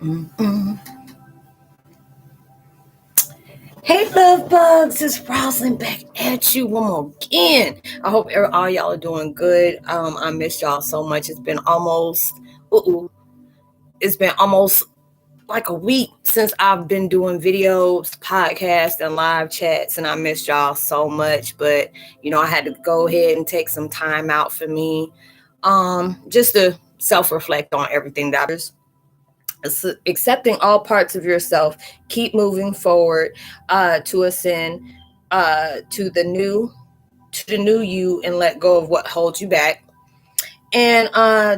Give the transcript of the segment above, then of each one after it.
Mm-mm. Hey, love bugs, it's Roslynn back at you one more again. I hope all y'all are doing good. I missed y'all so much. It's been almost like a week since I've been doing videos, podcasts, and live chats, and I missed y'all so much. But I had to go ahead and take some time out for me, just to self-reflect on everything that accepting all parts of yourself, keep moving forward, to ascend, to the new you, and let go of what holds you back. And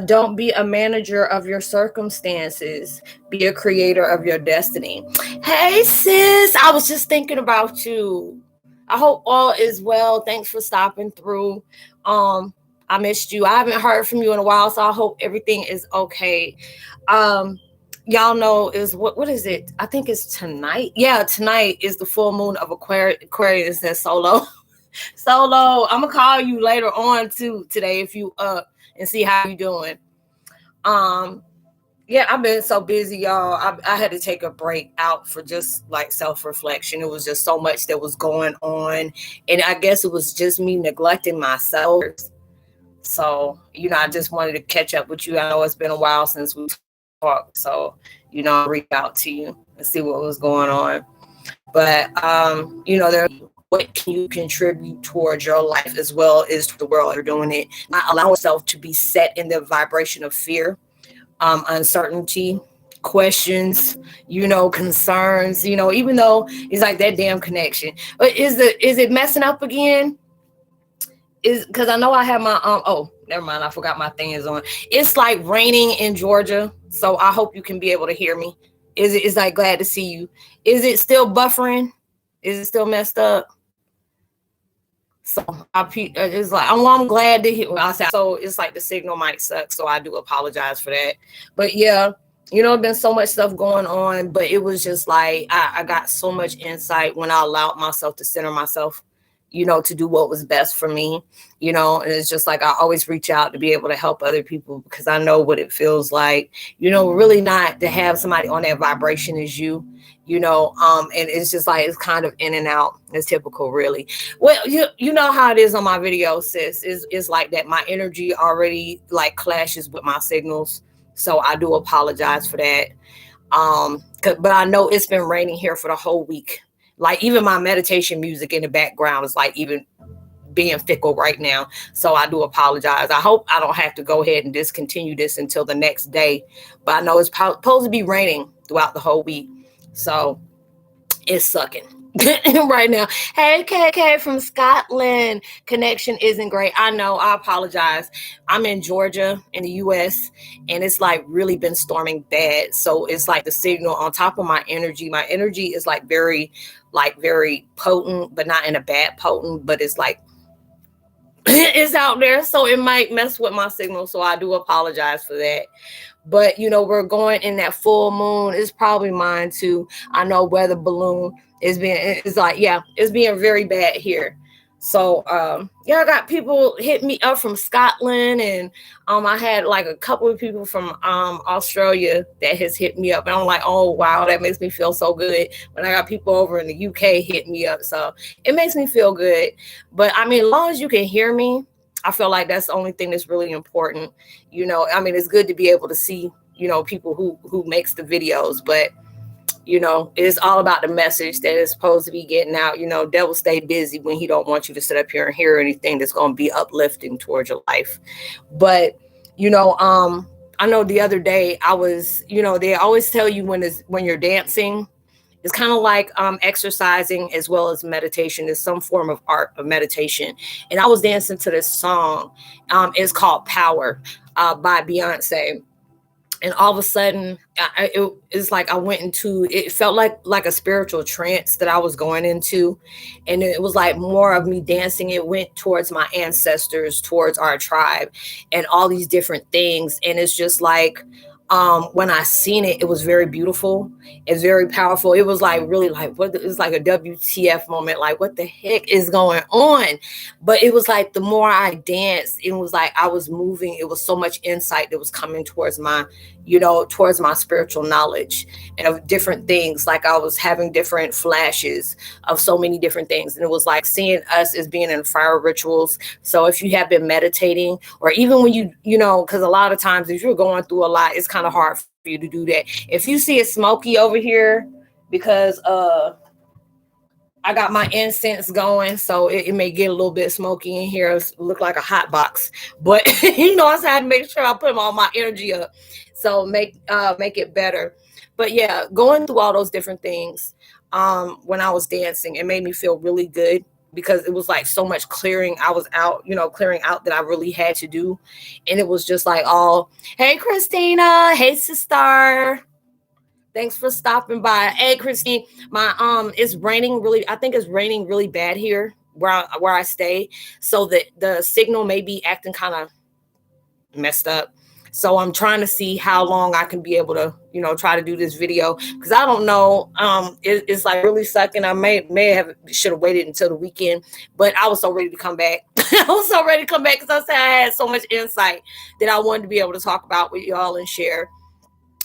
don't be a manager of your circumstances. Be a creator of your destiny. Hey, sis, I was just thinking about you. I hope all is well. Thanks for stopping through. I missed you. I haven't heard from you in a while, so I hope everything is okay. Um, y'all know is what is it? I think it's tonight. Yeah, tonight is the full moon of Aquarius and Solo. Solo, I'm gonna call you later on too today if you up and see how you doing. Um, yeah, I've been so busy, y'all. I had to take a break out for just like self-reflection. It was just so much that was going on, and I guess it was just me neglecting myself. So, I just wanted to catch up with you. I know it's been a while since we talked, so reach out to you and see what was going on. But there, what can you contribute towards your life as well as to the world you're doing it? Not allow yourself to be set in the vibration of fear, uncertainty, questions, concerns, even though it's like that damn connection. But is it messing up again? Is because I know I have my oh, never mind, I forgot my thing is on. It's like raining in Georgia, so I hope you can be able to hear me. Is like glad to see you. Is it still buffering? Is it still messed up? So it's like I'm glad to hear. So it's like the signal might suck, so I do apologize for that. But yeah, been so much stuff going on, but it was just like I got so much insight when I allowed myself to center myself, to do what was best for me, and it's just like I always reach out to be able to help other people because I know what it feels like, really not to have somebody on that vibration as you, and it's just like it's kind of in and out. It's typical, really. Well, you know how it is on my video, sis. Is like that. My energy already like clashes with my signals, so I do apologize for that. But I know it's been raining here for the whole week. Like even my meditation music in the background is like even being fickle right now. So I do apologize. I hope I don't have to go ahead and discontinue this until the next day. But I know it's supposed to be raining throughout the whole week. So it's sucking right now. Hey, KK from Scotland. Connection isn't great. I know. I apologize. I'm in Georgia in the US and it's like really been storming bad. So it's like the signal on top of my energy. My energy is like very potent, but not in a bad potent, but it's like it's out there. So it might mess with my signal. So I do apologize for that. But we're going in that full moon. It's probably mine too. I know weather balloon is it's being very bad here. So I got people hit me up from Scotland, and I had like a couple of people from Australia that has hit me up, and I'm like, oh wow, that makes me feel so good. When I got people over in the UK hit me up, so it makes me feel good. But I mean, as long as you can hear me, I feel like that's the only thing that's really important. I mean, it's good to be able to see, people who makes the videos, but it's all about the message that is supposed to be getting out. Devil stay busy when he don't want you to sit up here and hear anything that's going to be uplifting towards your life. But I know the other day I was, they always tell you when you're dancing, it's kind of like exercising as well as meditation. Is some form of art of meditation. And I was dancing to this song. It's called Power by Beyonce. And all of a sudden, it's like I went into, it felt like a spiritual trance that I was going into. And it was like more of me dancing. It went towards my ancestors, towards our tribe, and all these different things. And it's just like, when I seen it, it was very beautiful. It's very powerful. It was like really like it was like a WTF moment. Like what the heck is going on? But it was like the more I danced, it was like I was moving. It was so much insight that was coming towards my, towards my spiritual knowledge and of different things. Like I was having different flashes of so many different things. And it was like seeing us as being in fire rituals. So if you have been meditating, or even when because a lot of times if you're going through a lot, it's kind of hard for you to do that. If you see it smoky over here, because I got my incense going, so it may get a little bit smoky in here. It look like a hot box, but I had to make sure I put all my energy up, so make it better. But yeah, going through all those different things, when I was dancing, it made me feel really good because it was like so much clearing. I was out, clearing out that I really had to do, and it was just like, hey Christina, hey sister. Thanks for stopping by. Hey, Christine, it's raining really. I think it's raining really bad here where I stay, so that the signal may be acting kind of messed up. So I'm trying to see how long I can be able to, try to do this video, because I don't know. It's like really sucking. I should have waited until the weekend, but I was so ready to come back. I was so ready to come back because I said I had so much insight that I wanted to be able to talk about with y'all and share.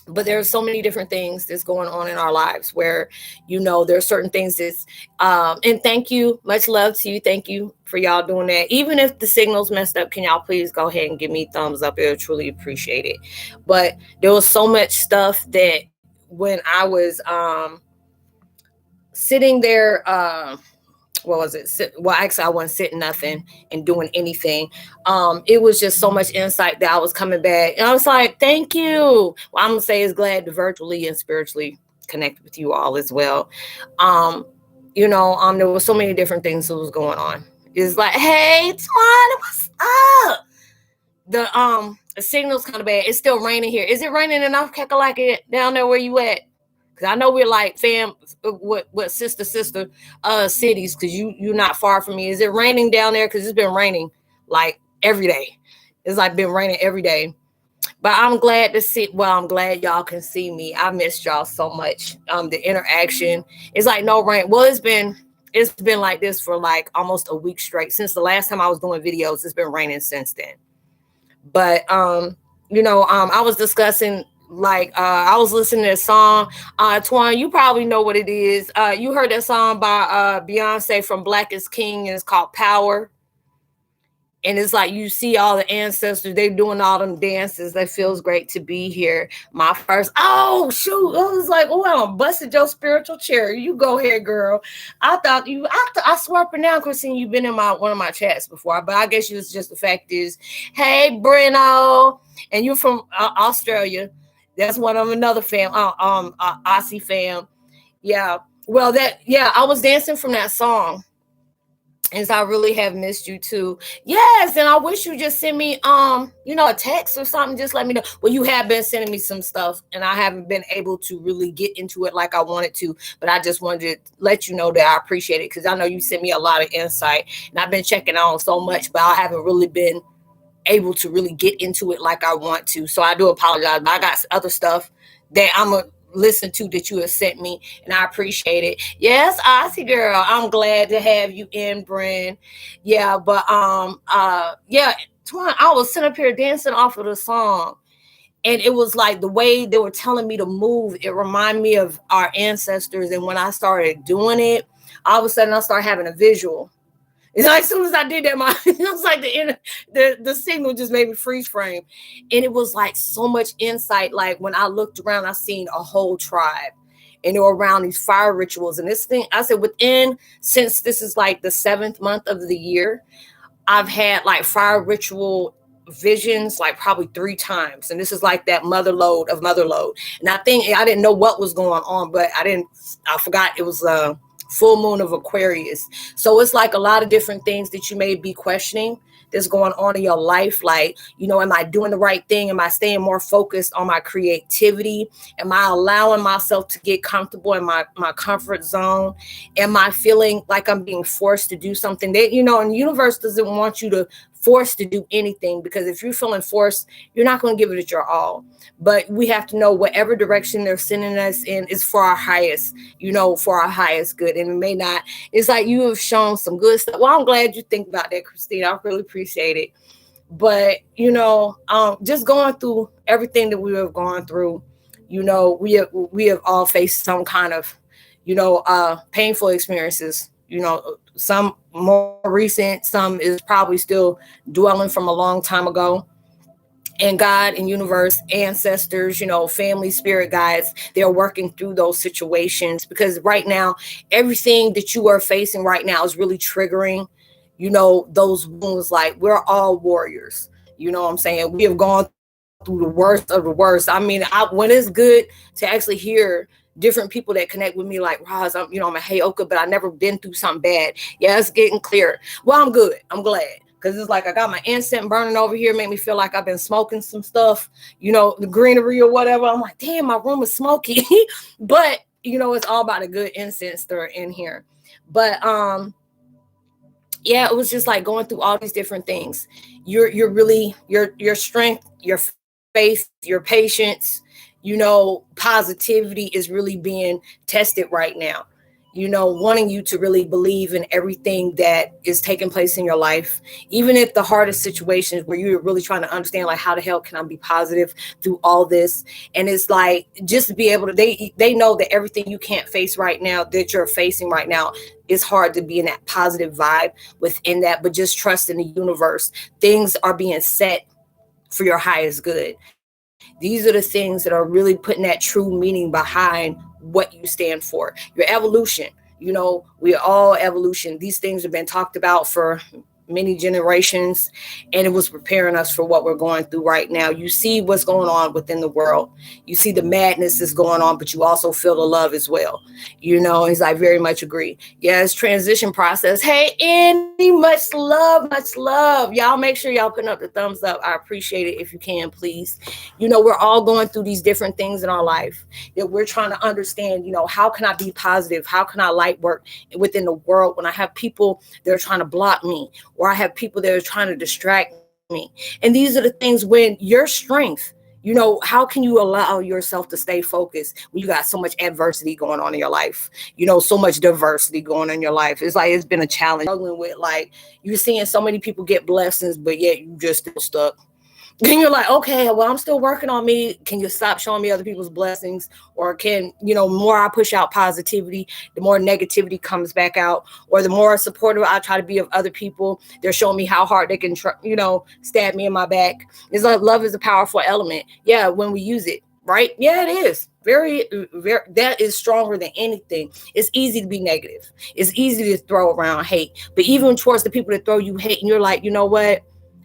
But there's so many different things that's going on in our lives where, there's certain things that's, and thank you, much love to you. Thank you for y'all doing that. Even if the signal's messed up, can y'all please go ahead and give me thumbs up? I truly appreciate it. But there was so much stuff that when I was sitting there, what was it? Well, actually, I wasn't sitting nothing and doing anything. It was just so much insight that I was coming back. And I was like, thank you. Well, I'm going to say is glad to virtually and spiritually connect with you all as well. There was so many different things that was going on. It's like, hey, Twan, what's up? The signal's kind of bad. It's still raining here. Is it raining enough, Kakalaka, down there where you at? Because I know we're like what sister cities, because you're not far from me. Is it raining down there? Because it's been raining like every day. It's like been raining every day. But I'm glad to see. Well, I'm glad y'all can see me. I missed y'all so much. The interaction. It's like no rain. Well, it's been like this for like almost a week straight. Since the last time I was doing videos, it's been raining since then. But I was discussing. I was listening to a song. Twan, you probably know what it is. You heard that song by Beyonce from Black is King, and it's called Power. And it's like you see all the ancestors, they're doing all them dances. It feels great to be here. My first, oh shoot, I was like, I busted your spiritual chair. You go ahead, girl. I swear up and down, Christine, you've been in one of my chats before, but I guess it's just the fact is, hey, Breno, and you're from Australia. That's one of another fam, Aussie fam. Yeah. Well, I was dancing from that song. And so I really have missed you too. Yes, and I wish you just send me a text or something. Just let me know. Well, you have been sending me some stuff, and I haven't been able to really get into it like I wanted to. But I just wanted to let you know that I appreciate it, because I know you sent me a lot of insight, and I've been checking on so much, but I haven't really been able to really get into it like I want to. So I do apologize. But I got other stuff that I'm gonna listen to that you have sent me, and I appreciate it. Yes, Aussie girl, I'm glad to have you in, Bren. Yeah, but Twan, I was sitting up here dancing off of the song, and it was like the way they were telling me to move, it reminded me of our ancestors. And when I started doing it, all of a sudden I started having a visual. It's like as soon as I did that, it was like the signal just made me freeze frame. And it was like so much insight. Like when I looked around, I seen a whole tribe, and they were around these fire rituals. And this thing, I said, since this is like the 7th month of the year, I've had like fire ritual visions like probably 3 times. And this is like that mother lode. And I think I didn't know what was going on, but I forgot it was full moon of Aquarius. So it's like a lot of different things that you may be questioning that's going on in your life. Like, am I doing the right thing? Am I staying more focused on my creativity? Am I allowing myself to get comfortable in my comfort zone? Am I feeling like I'm being forced to do something that, and the universe doesn't want you to force to do anything, because if you're feeling forced, you're not going to give it your all. But we have to know whatever direction they're sending us in is for our highest, for our highest good. And it may not, it's like you have shown some good stuff. Well, I'm glad you think about that, Christina. I really appreciate it. But, just going through everything that we have gone through, we have all faced some kind of, painful experiences, some more recent, some is probably still dwelling from a long time ago. And God and universe, ancestors, family, spirit guides, they're working through those situations, because right now, everything that you are facing right now is really triggering, those wounds. Like, we're all warriors. You know what I'm saying? We have gone through the worst of the worst. I mean, when it's good to actually hear different people that connect with me, like, Roz, I'm a Heyoka, but I never been through something bad. Yeah, it's getting clear. Well, I'm good. I'm glad. Because it's like I got my incense burning over here, make me feel like I've been smoking some stuff, the greenery or whatever. I'm like, damn, my room is smoky. But, it's all about a good incense stir in here. But yeah, it was just like going through all these different things. You're really your strength, your faith, your patience, positivity is really being tested right now. Wanting you to really believe in everything that is taking place in your life, even if the hardest situations where you're really trying to understand, like, how the hell can I be positive through all this? And it's like, just to be able to, they know that everything you can't face right now, that you're facing right now, it's hard to be in that positive vibe within that, but just trust in the universe. Things are being set for your highest good. These are the things that are really putting that true meaning behind what you stand for. Your evolution. We are all evolution. These things have been talked about for many generations, and it was preparing us for what we're going through right now. You see what's going on within the world. You see the madness is going on, but you also feel the love as well. As I very much agree. Yes, transition process. Hey, Annie, much love, much love. Y'all make sure y'all putting up the thumbs up. I appreciate it if you can, please. We're all going through these different things in our life that we're trying to understand. How can I be positive? How can I light work within the world when I have people that are trying to block me, or I have people that are trying to distract me? And these are the things when your strength, how can you allow yourself to stay focused when you got so much adversity going on in your life, so much diversity going on in your life? It's like, it's been a challenge struggling with, like, you're seeing so many people get blessings, but yet you just still stuck. Then you're like, okay, well, I'm still working on me. Can you stop showing me other people's blessings? Or can, more I push out positivity, the more negativity comes back out. Or the more supportive I try to be of other people, they're showing me how hard they can, stab me in my back. It's like, love is a powerful element. Yeah, when we use it, right? Yeah, it is. Very, very, that is stronger than anything. It's easy to be negative. It's easy to throw around hate. But even towards the people that throw you hate, and you're like, you know what?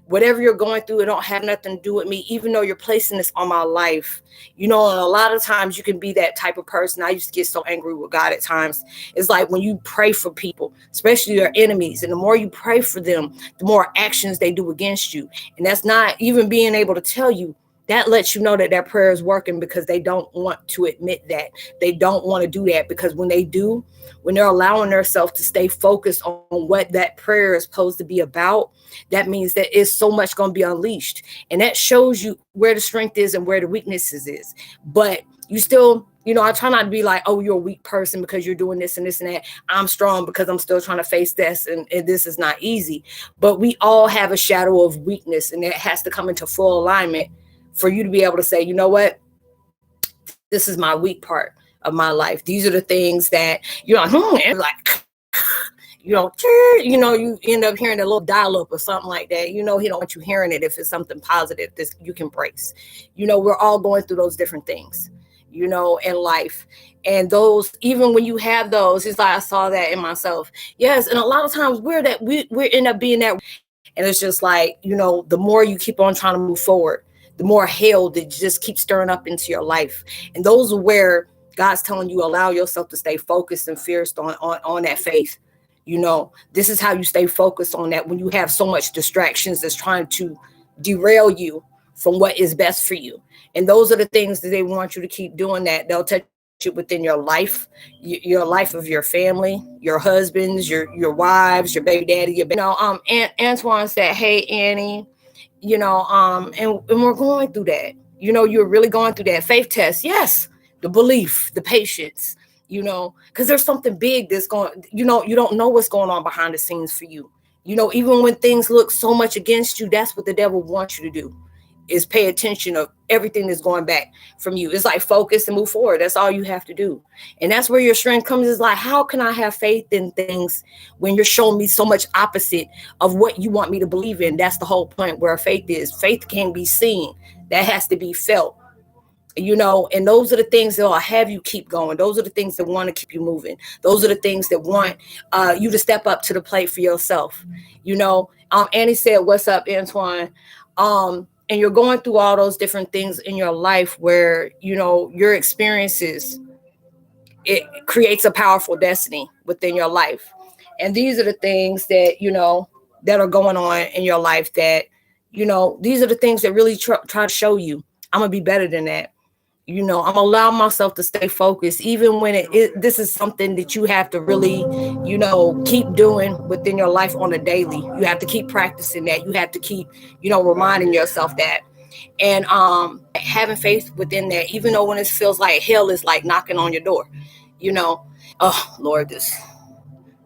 Whatever you're going through, it don't have nothing to do with me, even though you're placing this on my life. And a lot of times you can be that type of person. I used to get so angry with God at times. It's like when you pray for people, especially your enemies, and the more you pray for them, the more actions they do against you. And that's not even being able to tell you. That lets you know that that prayer is working, because they don't want to admit that. They don't want to do that, because when they do, when they're allowing themselves to stay focused on what that prayer is supposed to be about, that means that it's so much going to be unleashed. And that shows you where the strength is and where the weaknesses is. But you still, I try not to be like, oh, you're a weak person because you're doing this and this and that. I'm strong because I'm still trying to face this, and this is not easy. But we all have a shadow of weakness, and it has to come into full alignment for you to be able to say, you know what? This is my weak part of my life. These are the things that you're like, and like, you end up hearing a little dial-up or something like that. He don't want you hearing it if it's something positive that you can brace. We're all going through those different things, in life. And those, even when you have those, it's like I saw that in myself. Yes, and a lot of times we end up being that. And it's just like, the more you keep on trying to move forward, the more hell that just keeps stirring up into your life. And those are where God's telling you, allow yourself to stay focused and fierce on that faith. This is how you stay focused on that when you have so much distractions that's trying to derail you from what is best for you. And those are the things that they want you to keep doing, that they'll touch it within your life of your family, your husbands, your wives, your baby daddy, Antoine said, hey, Annie, and we're going through that. You're really going through that faith test. Yes, the belief, the patience, because there's something big that's going, you don't know what's going on behind the scenes for you. Even when things look so much against you, that's what the devil wants you to do, is pay attention of everything that's going back from you. It's like focus and move forward. That's all you have to do. And that's where your strength comes. Is like, how can I have faith in things when you're showing me so much opposite of what you want me to believe in? That's the whole point where faith is. Faith can't be seen. That has to be felt. And those are the things that will have you keep going. Those are the things that want to keep you moving. Those are the things that want you to step up to the plate for yourself. Annie said, "What's up, Antoine?" And you're going through all those different things in your life where, your experiences, it creates a powerful destiny within your life. And these are the things that, that are going on in your life that, these are the things that really try to show you, I'm going to be better than that. I'm allowing myself to stay focused, even when this is something that you have to really, keep doing within your life on a daily. You have to keep practicing that. You have to keep, reminding yourself that. And having faith within that, even though when it feels like hell is like knocking on your door, oh Lord, this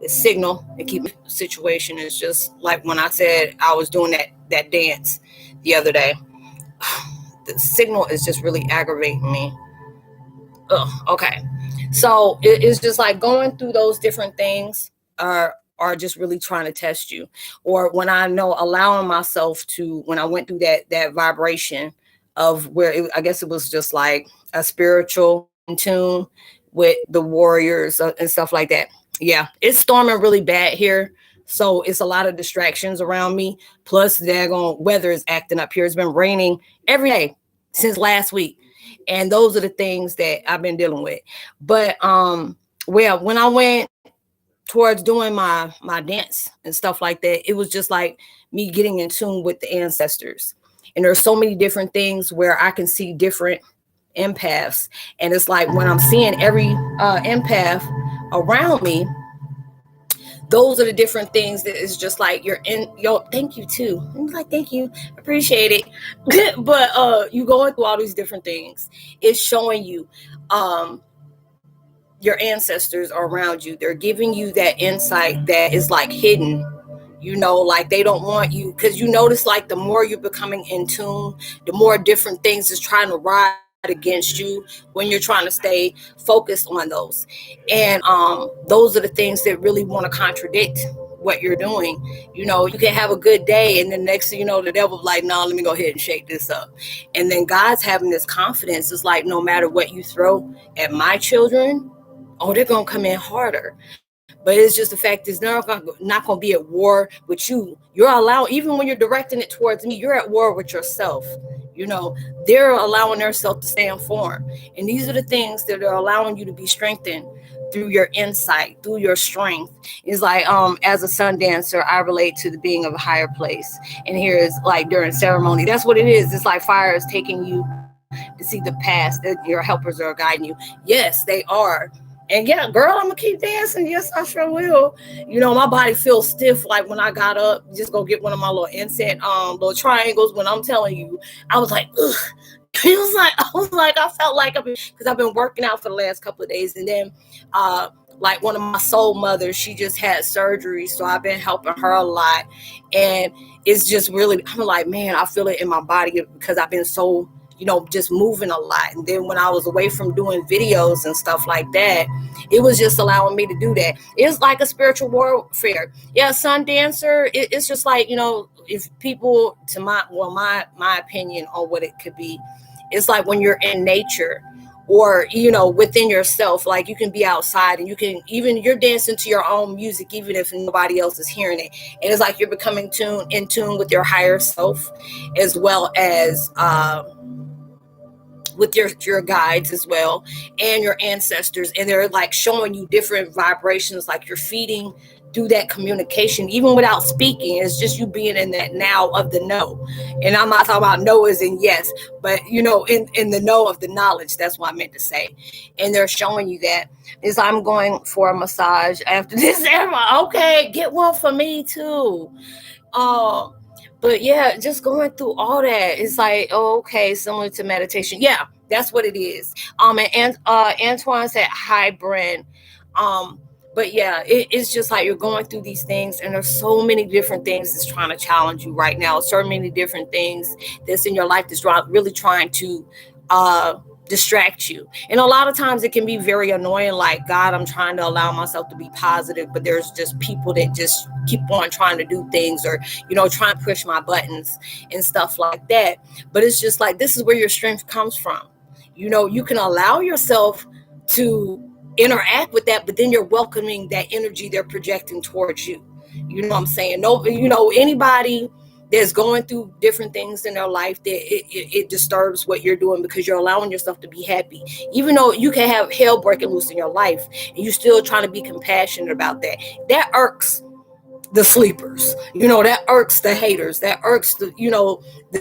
signal and keep situation is just like when I said I was doing that dance the other day. The signal is just really aggravating me. Okay. So it's just like going through those different things are just really trying to test you. Or when I know allowing myself to, when I went through that vibration of where I guess it was just like a spiritual in tune with the warriors and stuff like that. Yeah, it's storming really bad here. So it's a lot of distractions around me. Plus, the daggone weather is acting up here. It's been raining every day since last week. And those are the things that I've been dealing with. But when I went towards doing my dance and stuff like that, it was just like me getting in tune with the ancestors. And there's so many different things where I can see different empaths. And it's like when I'm seeing every empath around me, those are the different things that is just like you're in thank you too. I'm like, thank you, appreciate it. But you going through all these different things, it's showing you your ancestors are around you. They're giving you that insight that is like hidden, like they don't want you, because you notice like the more you're becoming in tune, the more different things is trying to ride against you when you're trying to stay focused on those. And those are the things that really want to contradict what you're doing. You can have a good day, and then next thing you know, the devil's like, no, let me go ahead and shake this up. And then God's having this confidence. It's like, no matter what you throw at my children, they're gonna come in harder. But it's just the fact is not going to be at war with you. You're allowed, even when you're directing it towards me, you're at war with yourself. They're allowing themselves to stay informed. And these are the things that are allowing you to be strengthened through your insight, through your strength. It's like, as a sun dancer, I relate to the being of a higher place. And here is like during ceremony, that's what it is. It's like fire is taking you to see the past, that your helpers are guiding you. Yes, they are. And yeah, girl, I'm gonna keep dancing. Yes, I sure will. My body feels stiff. Like when I got up, just go get one of my little incense, little triangles. When I'm telling you, I was like, ugh. I felt like because I've been working out for the last couple of days, and then, like one of my soul mothers, she just had surgery, so I've been helping her a lot, and it's just really, I'm like, man, I feel it in my body because I've been so, just moving a lot. And then when I was away from doing videos and stuff like that, it was just allowing me to do that. It's like a spiritual warfare. Yeah, sun dancer, it's just like, if people, to my opinion on what it could be, it's like when you're in nature or, within yourself, like you can be outside and you're dancing to your own music, even if nobody else is hearing it. And it's like you're becoming in tune with your higher self, as well as, with your guides as well, and your ancestors, and they're like showing you different vibrations, like you're feeding through that communication, even without speaking. It's just you being in that now of the know. And I'm not talking about no as in yes, but in the know of the knowledge. That's what I meant to say. And they're showing you that. Is I'm going for a massage after this. Okay, get one for me too. But yeah, just going through all that, it's like, okay, similar to meditation. Yeah, that's what it is. And Antoine said, hi, Brent. But yeah, it's just like you're going through these things, and there's so many different things that's trying to challenge you right now. So many different things that's in your life that's really trying to distract you. And a lot of times it can be very annoying, like, God, I'm trying to allow myself to be positive, but there's just people that just keep on trying to do things, or, trying to push my buttons and stuff like that. But it's just like, this is where your strength comes from. You can allow yourself to interact with that, but then you're welcoming that energy they're projecting towards you. You know what I'm saying? No, anybody that's going through different things in their life, that it disturbs what you're doing, because you're allowing yourself to be happy. Even though you can have hell breaking loose in your life, and you're still trying to be compassionate about that. That irks the sleepers, that irks the haters, that irks the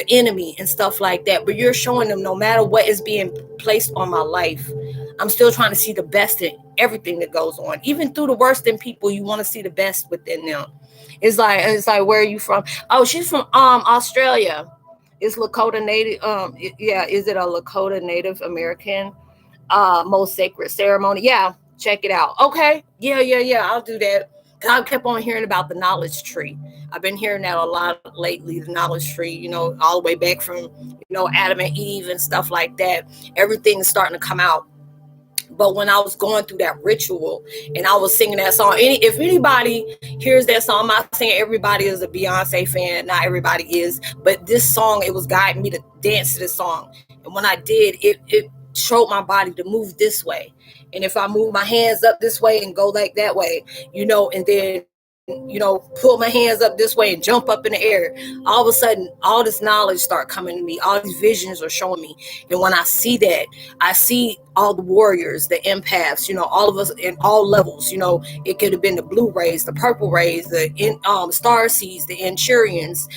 enemy and stuff like that. But you're showing them, no matter what is being placed on my life, I'm still trying to see the best in everything that goes on. Even through the worst in people, you want to see the best within them. It's like, where are you from? Oh, she's from Australia. Is Lakota Native, is it a Lakota Native American most sacred ceremony? Yeah, check it out. Okay. Yeah, I'll do that. I kept on hearing about the knowledge tree. I've been hearing that a lot lately, the knowledge tree, all the way back from, Adam and Eve and stuff like that. Everything is starting to come out. But when I was going through that ritual and I was singing that song, if anybody hears that song, I'm not saying everybody is a Beyonce fan, not everybody is, but this song, it was guiding me to dance to this song. And when I did, it showed my body to move this way. And if I move my hands up this way and go like that way, and then, pull my hands up this way and jump up in the air, all of a sudden, all this knowledge start coming to me. All these visions are showing me. And when I see that, I see all the warriors, the empaths, all of us in all levels. It could have been the blue rays, the purple rays, the star seeds, the Enchurians,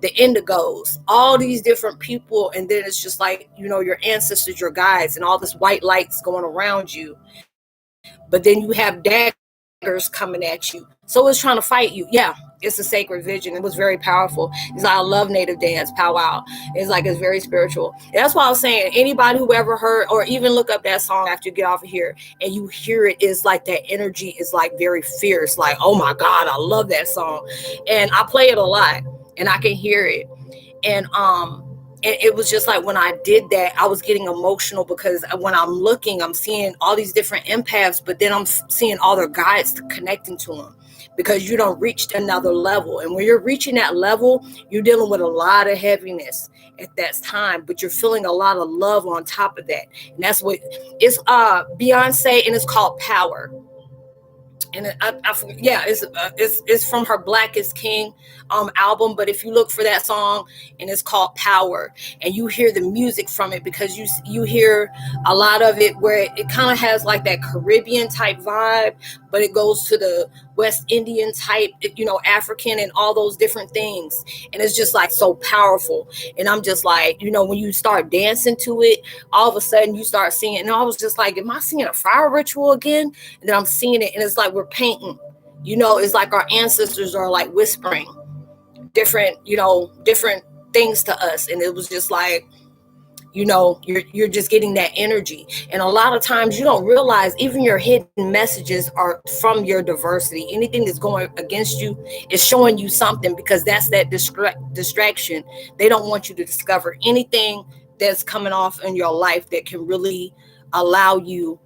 the indigos, all these different people. And then it's just like, your ancestors, your guides, and all this white lights going around you. But then you have daggers coming at you. So it's trying to fight you. Yeah, it's a sacred vision. It was very powerful. It's like, I love native dance, powwow. It's very spiritual. That's why I was saying, anybody who ever heard or even look up that song after you get off of here and you hear it, is like that energy is like very fierce. Like, oh my God, I love that song. And I play it a lot and I can hear it. And it was just like, when I did that, I was getting emotional, because when I'm looking, I'm seeing all these different empaths, but then I'm seeing all their guides connecting to them, because you don't reach another level. And when you're reaching that level, you're dealing with a lot of heaviness at that time, but you're feeling a lot of love on top of that. And that's what it's Beyonce, and it's called Power. And it's from her Black is King album. But if you look for that song, and it's called Power, and you hear the music from it, because you hear a lot of it where it kind of has like that Caribbean type vibe, but it goes to the West Indian type, African, and all those different things. And it's just like so powerful. And I'm just like, when you start dancing to it, all of a sudden you start seeing it. And I was just like, am I seeing a fire ritual again? And then I'm seeing it, and it's like we're painting. It's like our ancestors are like whispering different things to us. And it was just like, you're just getting that energy. And a lot of times you don't realize even your hidden messages are from your diversity. Anything that's going against you is showing you something, because that's that distraction. They don't want you to discover anything that's coming off in your life that can really allow you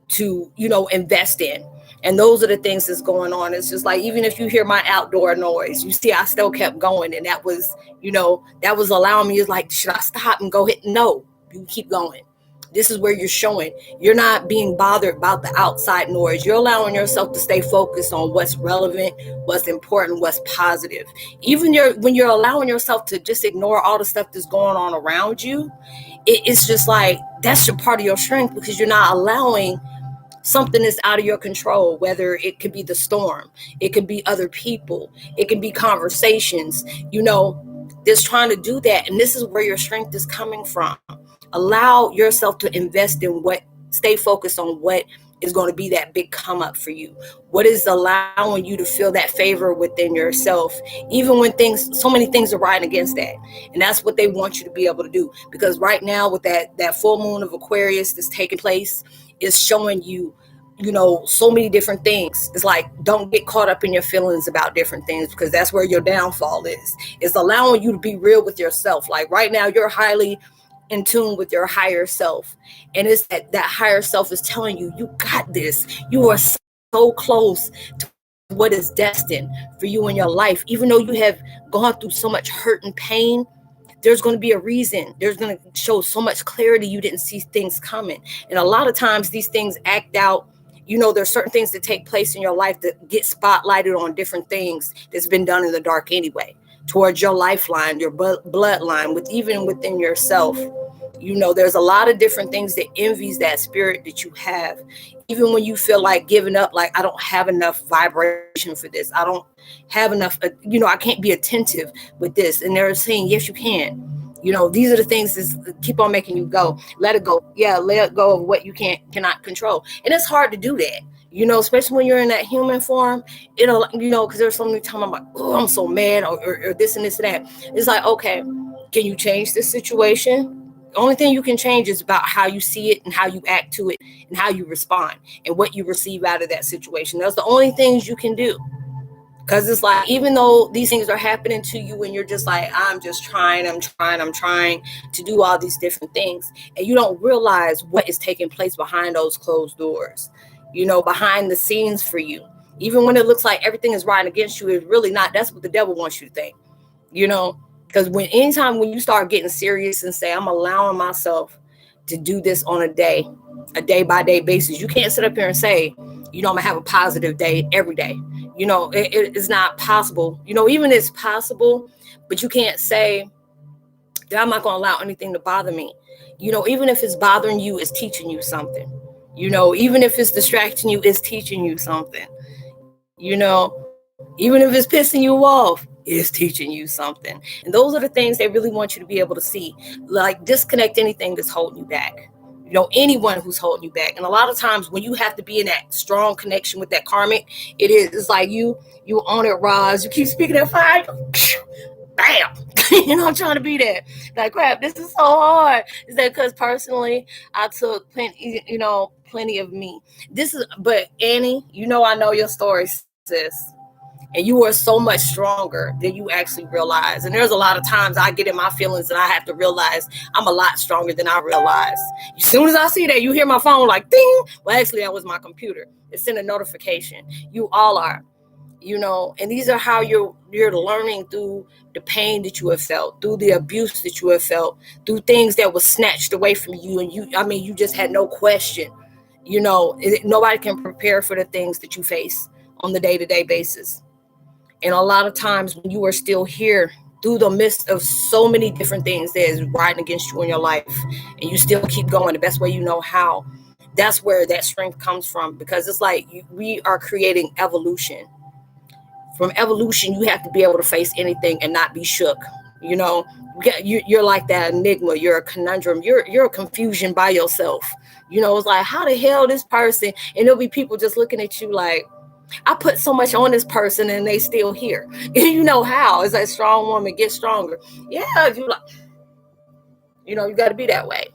to, invest in. And those are the things that's going on. It's just like, even if you hear my outdoor noise, you see, I still kept going. And that was, that was allowing me. It's like, should I stop and go hit? No, you keep going. This is where you're showing you're not being bothered about the outside noise. You're allowing yourself to stay focused on what's relevant, what's important, what's positive. Even when you're allowing yourself to just ignore all the stuff that's going on around you, it's just like, that's your part of your strength, because you're not allowing something that's out of your control, whether it could be the storm, it could be other people, it can be conversations, that's trying to do that. And this is where your strength is coming from. Allow yourself to invest in stay focused on what is going to be that big come up for you. What is allowing you to feel that favor within yourself, even when so many things are riding against that. And that's what they want you to be able to do. Because right now, with that full moon of Aquarius that's taking place, is showing you, so many different things. It's like, don't get caught up in your feelings about different things, because that's where your downfall is. It's allowing you to be real with yourself. Like right now, you're highly in tune with your higher self. And it's that higher self is telling you, you got this. You are so close to what is destined for you in your life. Even though you have gone through so much hurt and pain, there's going to be a reason. There's going to show so much clarity. You didn't see things coming. And a lot of times these things act out. There's certain things that take place in your life that get spotlighted on different things that's been done in the dark anyway, towards your lifeline, your bloodline, even within yourself. There's a lot of different things that envies that spirit that you have. Even when you feel like giving up, like, I don't have enough vibration for this. I don't have enough, I can't be attentive with this. And they're saying, yes, you can. These are the things that keep on making you go. Let it go. Yeah, let go of what you cannot control. And it's hard to do that, especially when you're in that human form. Because there's so many times I'm like, oh, I'm so mad, or this and this and that. It's like, okay, can you change this situation? The only thing you can change is about how you see it and how you act to it and how you respond and what you receive out of that situation. That's the only things you can do. Because it's like, even though these things are happening to you and you're just like, I'm trying to do all these different things, and you don't realize what is taking place behind those closed doors, behind the scenes for you. Even when it looks like everything is riding against you, it's really not. That's what the devil wants you to think, because anytime when you start getting serious and say, I'm allowing myself to do this on a day by day basis, you can't sit up here and say, I'm gonna have a positive day every day. It's not possible. Even it's possible, but you can't say that I'm not gonna allow anything to bother me. Even if it's bothering you, it's teaching you something. Even if it's distracting you, it's teaching you something. Even if it's pissing you off, it's teaching you something. And those are the things they really want you to be able to see. Like, disconnect anything that's holding you back. Anyone who's holding you back. And a lot of times when you have to be in that strong connection with that karmic, it's like you on it, Roz. You keep speaking that fire, bam. I'm trying to be there. Like, crap, this is so hard. Is that because personally I took plenty of me. But Annie, I know your story, sis. And you are so much stronger than you actually realize. And there's a lot of times I get in my feelings and I have to realize I'm a lot stronger than I realize. As soon as I see that, you hear my phone like ding. Well, actually, that was my computer. It sent a notification. You all are, and these are how you're learning through the pain that you have felt, through the abuse that you have felt, through things that was snatched away from you. And you just had no question. Nobody can prepare for the things that you face on the day-to-day basis. And a lot of times when you are still here through the midst of so many different things that is riding against you in your life, and you still keep going the best way you know how, that's where that strength comes from. Because it's like we are creating evolution. From evolution, you have to be able to face anything and not be shook. You're like that enigma. You're a conundrum. You're a confusion by yourself. It's like, how the hell this person? And there'll be people just looking at you like, I put so much on this person and they still here. How? As a strong woman gets stronger. Yeah, you got to be that way.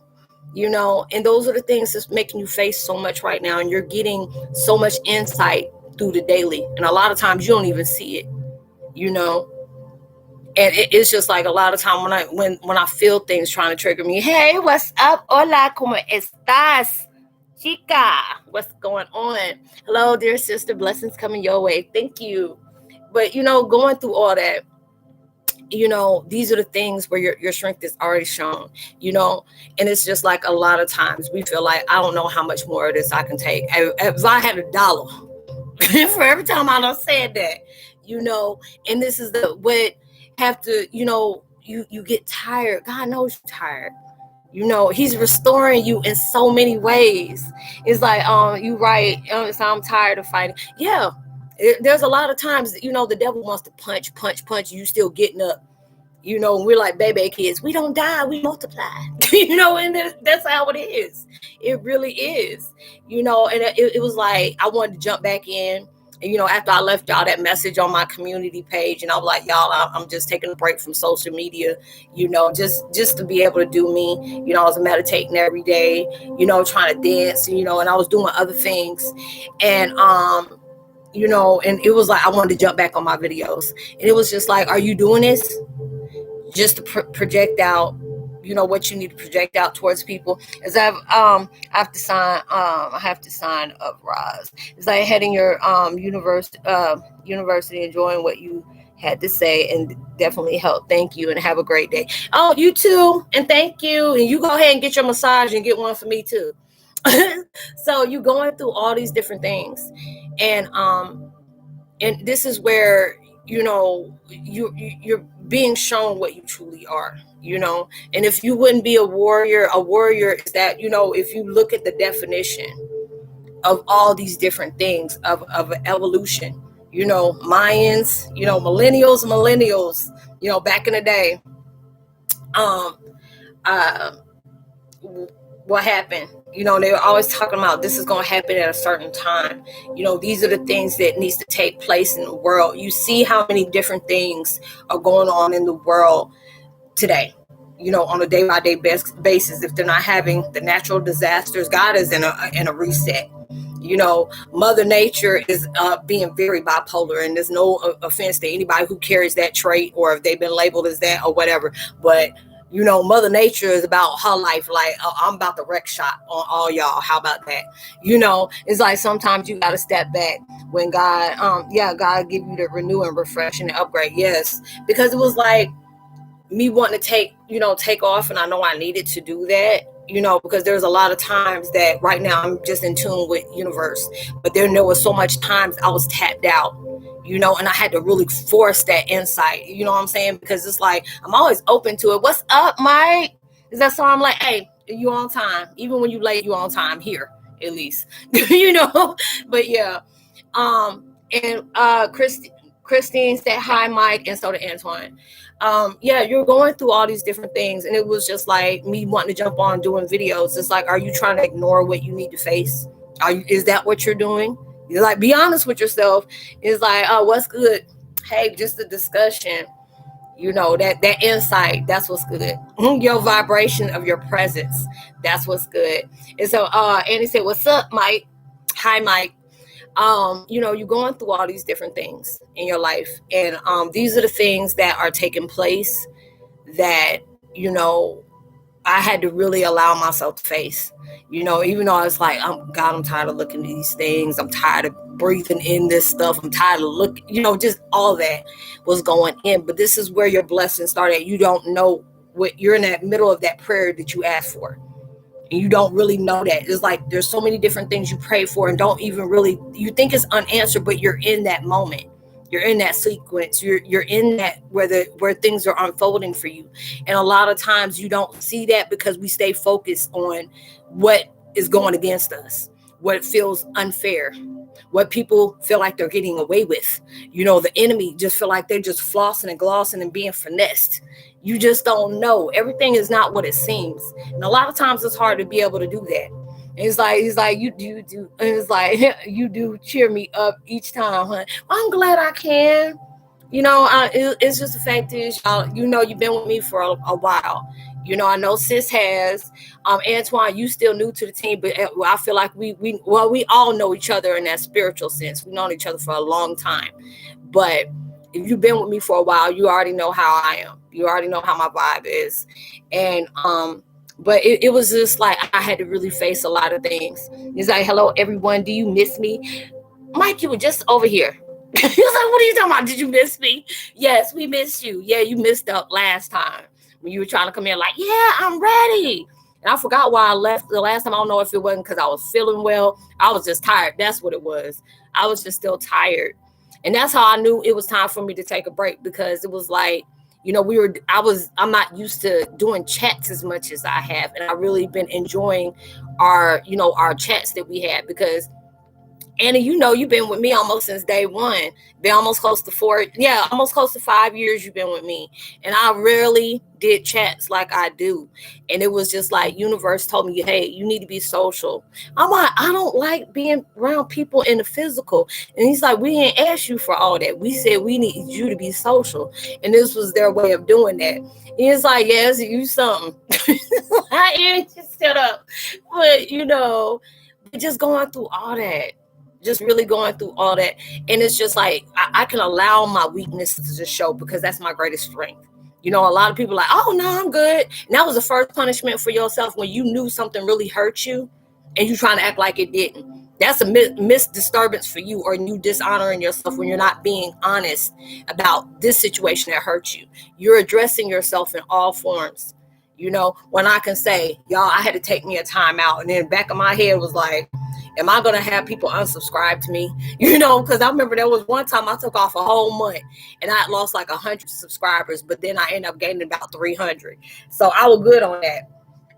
And those are the things that's making you face so much right now. And you're getting so much insight through the daily. And a lot of times you don't even see it, And it's just like a lot of time when I feel things trying to trigger me. Hey, what's up? Hola, ¿cómo estás? Chica, what's going on? Hello, dear sister. Blessings coming your way. Thank you. But, going through all that, these are the things where your strength is already shown, and it's just like a lot of times we feel like, I don't know how much more of this I can take. If I had $1 for every time I done said that, and this is what have to, you get tired. God knows you're tired. He's restoring you in so many ways. It's like, you right. So I'm tired of fighting. Yeah. There's a lot of times, the devil wants to punch. You still getting up. We're like baby kids. We don't die. We multiply. And that's how it is. It really is. And it was like, I wanted to jump back in you know, after I left y'all that message on my community page, and I was like, y'all, I'm just taking a break from social media, you know, just to be able to do me. You know, I was meditating every day, you know, trying to dance, you know, and I was doing other things. And you know, and it was like I wanted to jump back on my videos, and it was just like, are you doing this just to project out, you know, what you need to project out towards people? As I have to sign up, Roz. It's like heading your university, enjoying what you had to say, and definitely help. Thank you, and have a great day. Oh, you too, and thank you. And you go ahead and get your massage and get one for me too. So you going through all these different things, and this is where, you know, you're being shown what you truly are, you know. And if you wouldn't be a warrior is that, you know, if you look at the definition of all these different things of evolution, you know, Mayans, you know, millennials, you know, back in the day, what happened, you know, they were always talking about this is going to happen at a certain time. You know, these are the things that needs to take place in the world. You see how many different things are going on in the world today, you know, on a day-by-day basis. If they're not having the natural disasters, God is in a reset. You know, Mother Nature is being very bipolar, and there's no offense to anybody who carries that trait, or if they've been labeled as that or whatever, but you know, Mother Nature is about her life. Like, I'm about to wreck shop on all y'all. How about that? You know, it's like sometimes you got to step back when God, God give you the renew and refresh and upgrade. Yes, because it was like me wanting to take off, and I know I needed to do that, you know, because there's a lot of times that right now I'm just in tune with universe, but there was so much times I was tapped out, you know, and I had to really force that insight, you know what I'm saying? Because it's like, I'm always open to it. What's up, Mike? Is that so? I'm like, hey, you on time? Even when you late, you on time here, at least, you know? But yeah. And Christine said, hi, Mike. And so did Antoine. You're going through all these different things. And it was just like me wanting to jump on doing videos. It's like, are you trying to ignore what you need to face? Is that what you're doing? You're like, be honest with yourself. It's like, oh, what's good? Hey, just a discussion. You know, that insight, that's what's good. Your vibration of your presence, that's what's good. And so Annie said, what's up, Mike? Hi, Mike. You know, you're going through all these different things in your life. And these are the things that are taking place that, you know, I had to really allow myself to face, you know, even though I was like, I'm tired of looking at these things. I'm tired of breathing in this stuff. I'm tired of looking, you know, just all that was going in. But this is where your blessings started. You don't know what you're in that middle of that prayer that you asked for. And you don't really know that. It's like there's so many different things you pray for and don't even really, you think it's unanswered, but you're in that moment. You're in that sequence. You're in that where things are unfolding for you. And a lot of times you don't see that because we stay focused on what is going against us, what feels unfair, what people feel like they're getting away with. You know, the enemy just feel like they're just flossing and glossing and being finessed. You just don't know. Everything is not what it seems. And a lot of times it's hard to be able to do that. It's like you do, and it's like you do cheer me up each time, huh? I'm glad I can. You know, it's just the fact is, y'all, you know, you've been with me for a while. You know, I know sis has. Antoine, you still new to the team, but I feel like we all know each other in that spiritual sense. We've known each other for a long time. But if you've been with me for a while, you already know how I am. You already know how my vibe is. And but it was just like I had to really face a lot of things. It's like, hello, everyone. Do you miss me? Mike, you were just over here. He was like, what are you talking about? Did you miss me? Yes, we missed you. Yeah, you missed up last time when you were trying to come in like, yeah, I'm ready. And I forgot why I left the last time. I don't know if it wasn't because I was feeling well. I was just tired. That's what it was. I was just still tired. And that's how I knew it was time for me to take a break, because it was like, you know, I'm not used to doing chats as much as I have. And I really been enjoying our chats that we had, because And you know, you've been with me almost since day one. Been almost close to almost close to 5 years you've been with me. And I rarely did chats like I do. And it was just like universe told me, hey, you need to be social. I'm like, I don't like being around people in the physical. And he's like, we didn't ask you for all that. We said we need you to be social. And this was their way of doing that. He's like, yes, you something. I ain't just shut up. But you know, just going through all that. Just really going through all that. And it's just like, I can allow my weaknesses to show because that's my greatest strength. You know, a lot of people are like, oh, no, I'm good. And that was the first punishment for yourself when you knew something really hurt you and you trying to act like it didn't. That's a misdisturbance for you, or you dishonoring yourself when you're not being honest about this situation that hurt you. You're addressing yourself in all forms. You know, when I can say, y'all, I had to take me a time out. And then back of my head was like, am I going to have people unsubscribe to me? You know, because I remember there was one time I took off a whole month and I lost like 100 subscribers, but then I ended up gaining about 300. So I was good on that.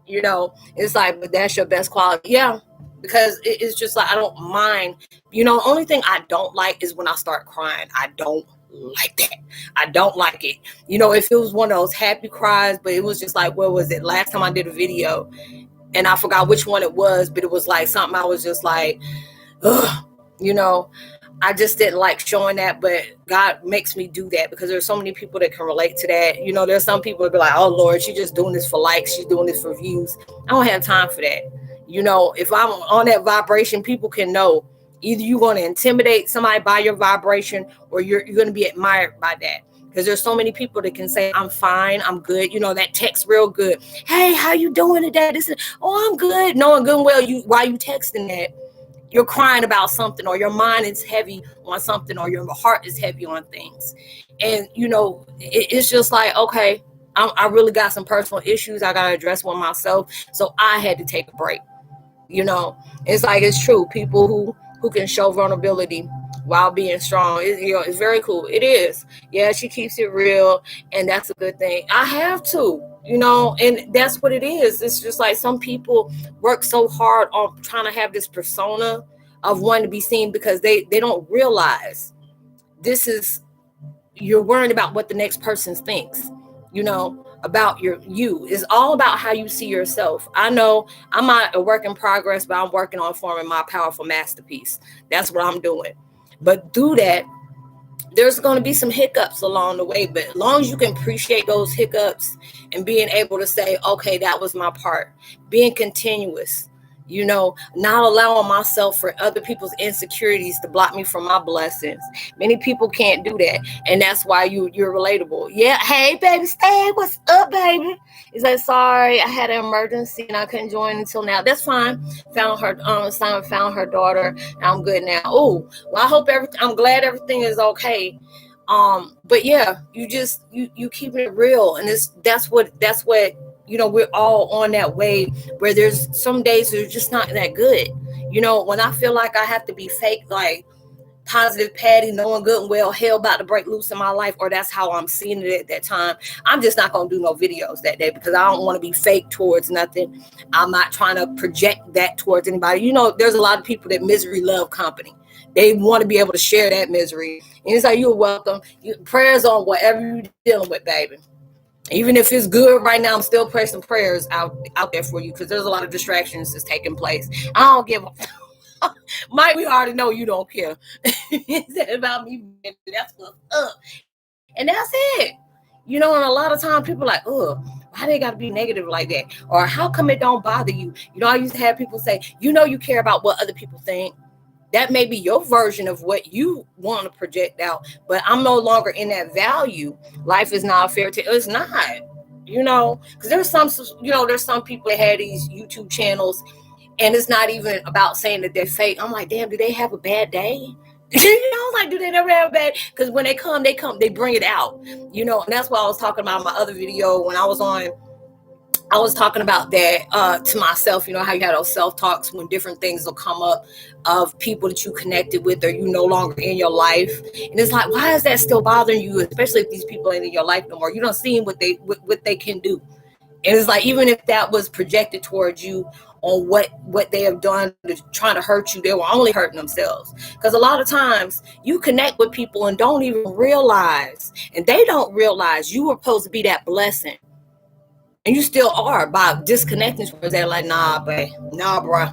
You know, it's like, but that's your best quality. Yeah, because it's just like, I don't mind. You know, the only thing I don't like is when I start crying. I don't like that. I don't like it. You know, if it was one of those happy cries, but it was just like, what was it? Last time I did a video, and I forgot which one it was, but it was like something I was just like, ugh, you know, I just didn't like showing that, but God makes me do that because there's so many people that can relate to that. You know, there's some people that be like, oh Lord, she's just doing this for likes. She's doing this for views. I don't have time for that. You know, if I'm on that vibration, people can know either you're going to intimidate somebody by your vibration or you're going to be admired by that. Because there's so many people that can say, I'm fine, I'm good. You know, that text real good. Hey, how you doing today? This is, oh, I'm good. Knowing good and well, while you texting that, you're crying about something, or your mind is heavy on something, or your heart is heavy on things. And, you know, it's just like, okay, I really got some personal issues I got to address with myself. So I had to take a break. You know, it's like, it's true. People who can show vulnerability while being strong, you know, it's very cool. It is. Yeah, she keeps it real, and that's a good thing. I have to, you know, and that's what it is. It's just like some people work so hard on trying to have this persona of wanting to be seen because they don't realize this is, you're worrying about what the next person thinks, you know, about you. It's all about how you see yourself. I know I'm not a work in progress, but I'm working on forming my powerful masterpiece. That's what I'm doing. But through that, there's going to be some hiccups along the way. But as long as you can appreciate those hiccups and being able to say, okay, that was my part, being continuous, you know, not allowing myself for other people's insecurities to block me from my blessings. Many people can't do that. And that's why you're relatable. Yeah. Hey, baby, stay. What's up, baby? He's like, sorry, I had an emergency and I couldn't join until now. That's fine. Found her, Simon found her daughter. And I'm good now. Oh, well, I'm glad everything is okay. But yeah, you keep it real. And that's what, you know, we're all on that way where there's some days that are just not that good. You know, when I feel like I have to be fake, like positive Patty, knowing good and well, hell about to break loose in my life, or that's how I'm seeing it at that time, I'm just not going to do no videos that day because I don't want to be fake towards nothing. I'm not trying to project that towards anybody. You know, there's a lot of people that misery love company. They want to be able to share that misery. And it's like, you're welcome. Prayers on whatever you're dealing with, baby. Even if it's good right now, I'm still praying some prayers out there for you because there's a lot of distractions that's taking place. I don't give a Mike, we already know you don't care. It's about me. That's what's up. And that's it. You know, and a lot of times people are like, oh, why they got to be negative like that? Or how come it don't bother you? You know, I used to have people say, you know, you care about what other people think. That may be your version of what you want to project out, but I'm no longer in that value. Life is not a fairy tale. It's not, you know, because there's some people that have these YouTube channels and it's not even about saying that they're fake. I'm like, damn, do they have a bad day? You know, like, do they never have a bad? Because when they come, they bring it out, you know, and that's why I was talking about in my other video when I was talking about that to myself, you know, how you had those self-talks when different things will come up of people that you connected with or you no longer in your life. And it's like, why is that still bothering you? Especially if these people ain't in your life no more. You don't see what they can do. And it's like, even if that was projected towards you on what they have done to trying to hurt you. They were only hurting themselves. Because a lot of times you connect with people and don't even realize, and they don't realize you were supposed to be that blessing. And you still are by disconnecting from that, like, nah, babe, nah, bro.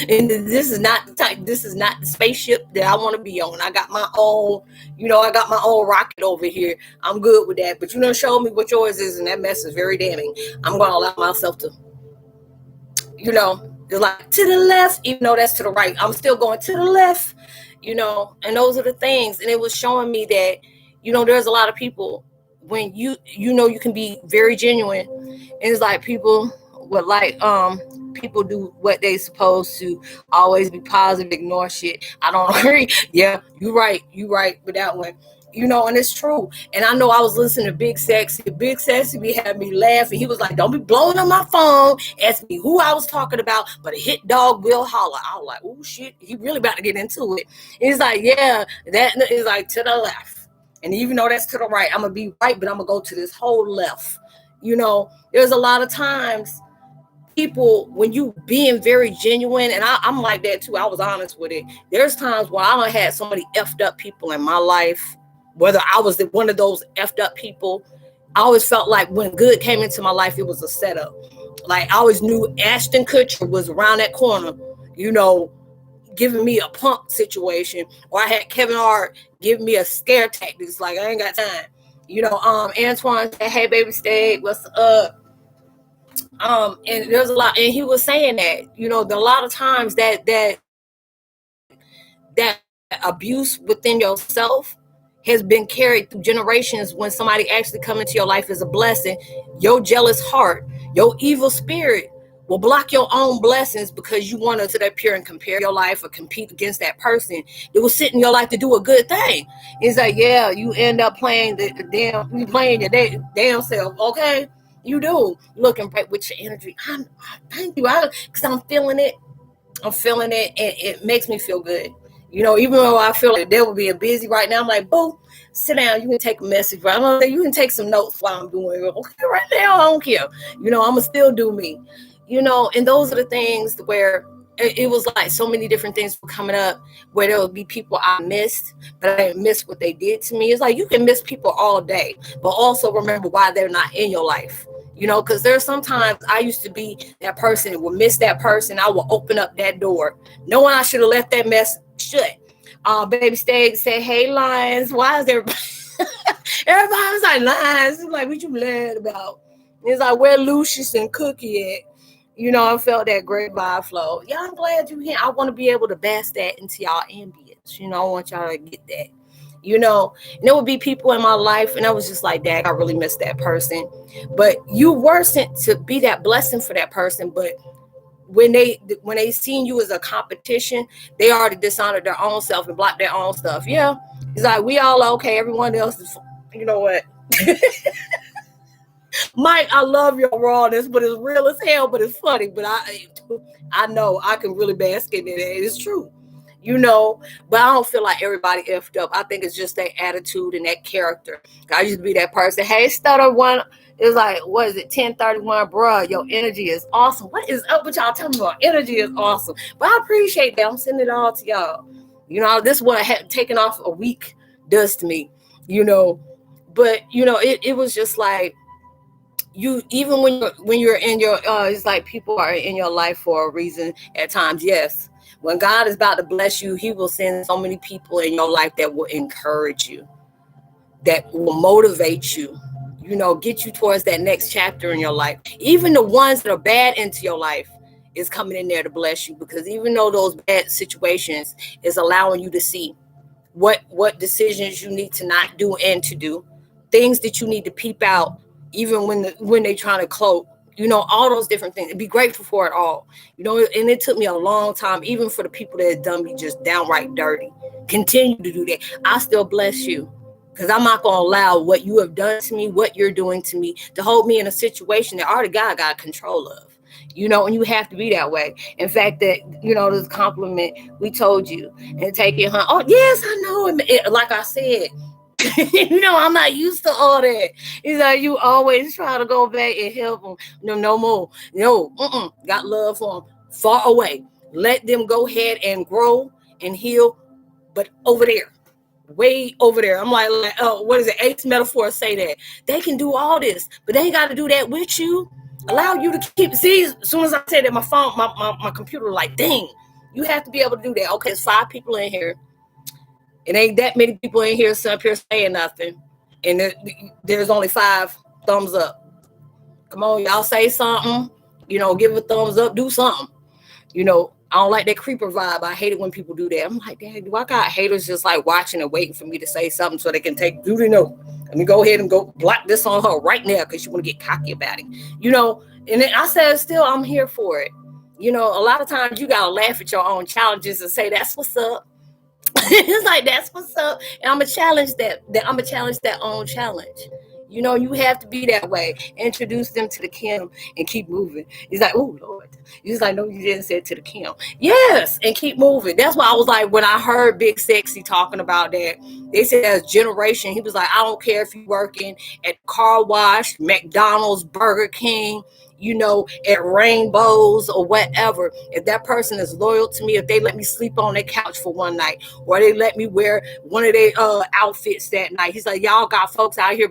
And this is not the spaceship that I want to be on. I got my own, I got my own rocket over here. I'm good with that. But show me what yours is, and that mess is very damning. I'm gonna allow myself to, they're like to the left, even though that's to the right. I'm still going to the left, and those are the things. And it was showing me that, there's a lot of people when you can be very genuine, and it's like people would people do what they supposed to, always be positive, ignore shit. I don't agree. Yeah, you're right with that one. And it's true. And I know I was listening to Big Sexy. Big Sexy had me laughing. He was like, don't be blowing on my phone, ask me who I was talking about, but a hit dog will holler. I was like, oh shit, he really about to get into it. And he's like, yeah, that is like to the left. And even though that's to the right, I'm going to be right, but I'm going to go to this whole left. There's a lot of times people, when you being very genuine, and I'm like that too. I was honest with it. There's times where I done had so many effed up people in my life, whether I was one of those effed up people. I always felt like when good came into my life, it was a setup. Like I always knew Ashton Kutcher was around that corner, giving me a punk situation, or I had Kevin Hart giving me a scare tactics. Like I ain't got time. Antoine said, "Hey, baby, stay. What's up?" And there's a lot, and he was saying that, a lot of times that abuse within yourself has been carried through generations. When somebody actually come into your life as a blessing, your jealous heart, your evil spirit will block your own blessings because you want to sit up here and compare your life or compete against that person that was sitting in your life to do a good thing. It's like, yeah, you end up playing you playing your damn self, okay? You do, looking right with your energy. Thank you, because I'm feeling it. I'm feeling it, and it makes me feel good. Even though I feel like the devil being busy right now, I'm like, boo, sit down. You can take a message. Right? You can take some notes while I'm doing it. Okay, right now, I don't care. I'm going to still do me. And those are the things where it was like so many different things were coming up where there would be people I missed, but I didn't miss what they did to me. It's like you can miss people all day, but also remember why they're not in your life. Because there's sometimes I used to be that person that would miss that person. I will open up that door knowing I should have left that mess shut. Baby Stag said, "Hey, Lions, why is everybody?" Everybody was like, "Lions." It's like, what you mad about? It's like, where Lucius and Cookie at? I felt that great vibe flow. Yeah, I'm glad you're here. I want to be able to bask that into y'all ambience. I want y'all to get that. And there would be people in my life, and I was just like, "Dad, I really miss that person." But you were sent to be that blessing for that person. But when they seen you as a competition, they already dishonored their own self and blocked their own stuff. Yeah, it's like we all okay. Everyone else is, you know what? Mike, I love your rawness, but it's real as hell, but it's funny. But I know I can really bask in it. It's true. But I don't feel like everybody effed up. I think it's just that attitude and that character. I used to be that person. Hey, stutter one. It's like, what is it? 1031, bruh. Your energy is awesome. What is up with y'all? Tell me about energy is awesome. But I appreciate that. I'm sending it all to y'all. This is what taking off a week does to me. But it was just like, even when you're in your it's like people are in your life for a reason at times. Yes, when God is about to bless you, he will send so many people in your life that will encourage you, that will motivate you, get you towards that next chapter in your life. Even the ones that are bad into your life is coming in there to bless you, because even though those bad situations is allowing you to see what decisions you need to not do and to do, things that you need to peep out, even when they trying to cloak, all those different things. Be grateful for it all, and it took me a long time, even for the people that had done me just downright dirty, continue to do that. I still bless you, because I'm not going to allow what you have done to me, what you're doing to me, to hold me in a situation that already God got control of. And you have to be that way. In fact, that, this compliment we told you and take it home. Oh, yes, I know. And like I said, I'm not used to all that. He's like, you always try to go back and help them. No more. No, got love for them. Far away. Let them go ahead and grow and heal. But over there, way over there. I'm like, oh, what is it? Ace metaphor say that. They can do all this, but they ain't got to do that with you. Allow you to keep, see, as soon as I say that, my phone, my computer, like, dang, you have to be able to do that. Okay, it's 5 people in here. It ain't that many people in here up here saying nothing. And there's only 5 thumbs up. Come on, y'all say something. Give a thumbs up, do something. I don't like that creeper vibe. I hate it when people do that. I'm like, dang, do I got haters just like watching and waiting for me to say something so they can do they know? Let me go ahead and go block this on her right now because you want to get cocky about it. And then I said, still, I'm here for it. A lot of times you got to laugh at your own challenges and say, that's what's up. It's like, that's what's up. And I'm going to challenge that. I'm going to challenge that own challenge. You have to be that way. Introduce them to the Kim and keep moving. He's like, oh, Lord. He's like, no, you didn't say it to the Kim. Yes, and keep moving. That's why I was like, when I heard Big Sexy talking about that, they said as generation, he was like, I don't care if you're working at car wash, McDonald's, Burger King, at Rainbows or whatever. If that person is loyal to me, if they let me sleep on their couch for one night, or they let me wear one of their outfits that night. He's like, y'all got folks out here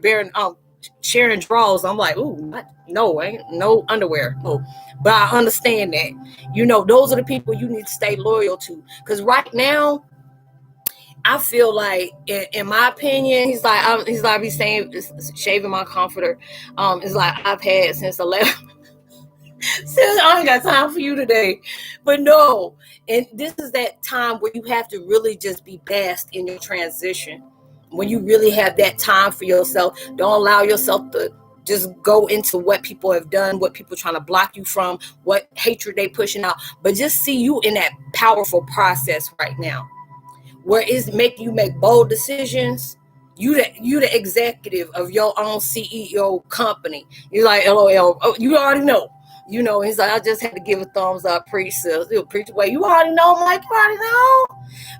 sharing drawers. I'm like, ooh, no, ain't no underwear. No. But I understand that. Those are the people you need to stay loyal to. Because right now, I feel like, in my opinion, he's saying, shaving my comforter. It's like I've had since 11. Since I ain't got time for you today. But no, and this is that time where you have to really just be best in your transition. When you really have that time for yourself, don't allow yourself to just go into what people have done, what people are trying to block you from, what hatred they pushing out. But just see you in that powerful process right now, where it's making you make bold decisions. You the executive of your own CEO company. You're like, LOL. Oh, you already know. He's like, I just had to give a thumbs up, preach away. You already know, I'm like, you already know.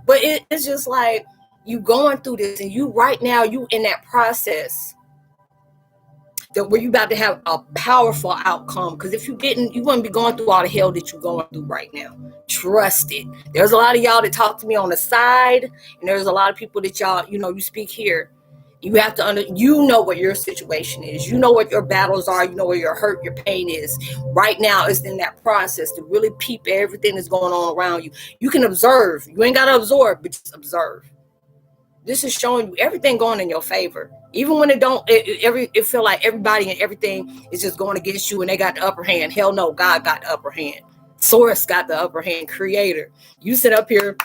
But it's just like, you going through this, and you right now, you in that process where you about to have a powerful outcome. Because if you didn't, you wouldn't be going through all the hell that you're going through right now. Trust it. There's a lot of y'all that talk to me on the side, and there's a lot of people that y'all, you speak here. You have to know what your situation is. You know what your battles are. You know where your hurt, your pain is. Right now, it's in that process to really peep everything that's going on around you. You can observe. You ain't got to absorb, but just observe. This is showing you everything going in your favor. Even when it feel like everybody and everything is just going against you and they got the upper hand. Hell no, God got the upper hand. Source got the upper hand, creator. You sit up here,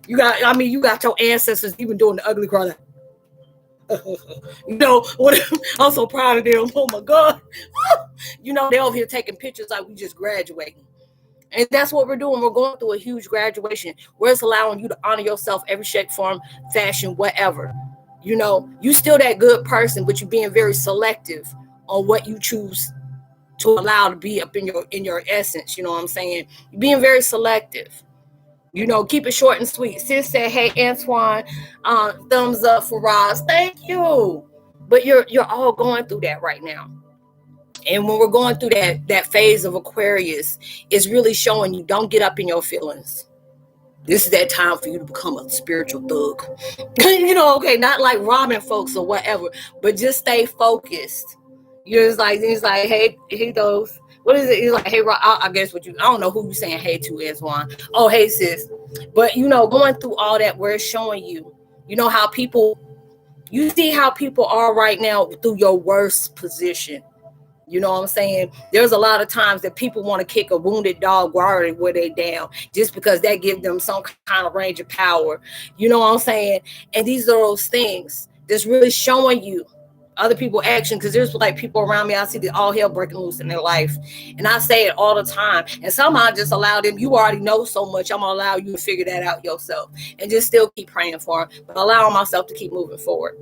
you got your ancestors even doing the ugly cry. I'm so proud of them. Oh my God. They're over here taking pictures like we just graduating. And that's what we're doing. We're going through a huge graduation where it's allowing you to honor yourself every shape, form, fashion, whatever. You still that good person, but you're being very selective on what you choose to allow to be up in your essence. You know what I'm saying? You're being very selective. Keep it short and sweet. Sis said, hey, Antoine, thumbs up for Roz. Thank you. But you're all going through that right now. And when we're going through that phase of Aquarius, it's really showing you don't get up in your feelings. This is that time for you to become a spiritual thug. Okay, not like robbing folks or whatever, but just stay focused. It's like, hey, those. What is it? He's like, hey, I guess I don't know who you saying hey to, Antoine. Oh, hey, sis. But, going through all that where it's showing you, how you see how people are right now through your worst position. You know what I'm saying? There's a lot of times that people want to kick a wounded dog where they down just because that gives them some kind of range of power. You know what I'm saying? And these are those things that's really showing you other people action, because there's like people around me, I see all hell breaking loose in their life. And I say it all the time. And somehow I just allow them, you already know so much, I'm going to allow you to figure that out yourself and just still keep praying for them, but allowing myself to keep moving forward.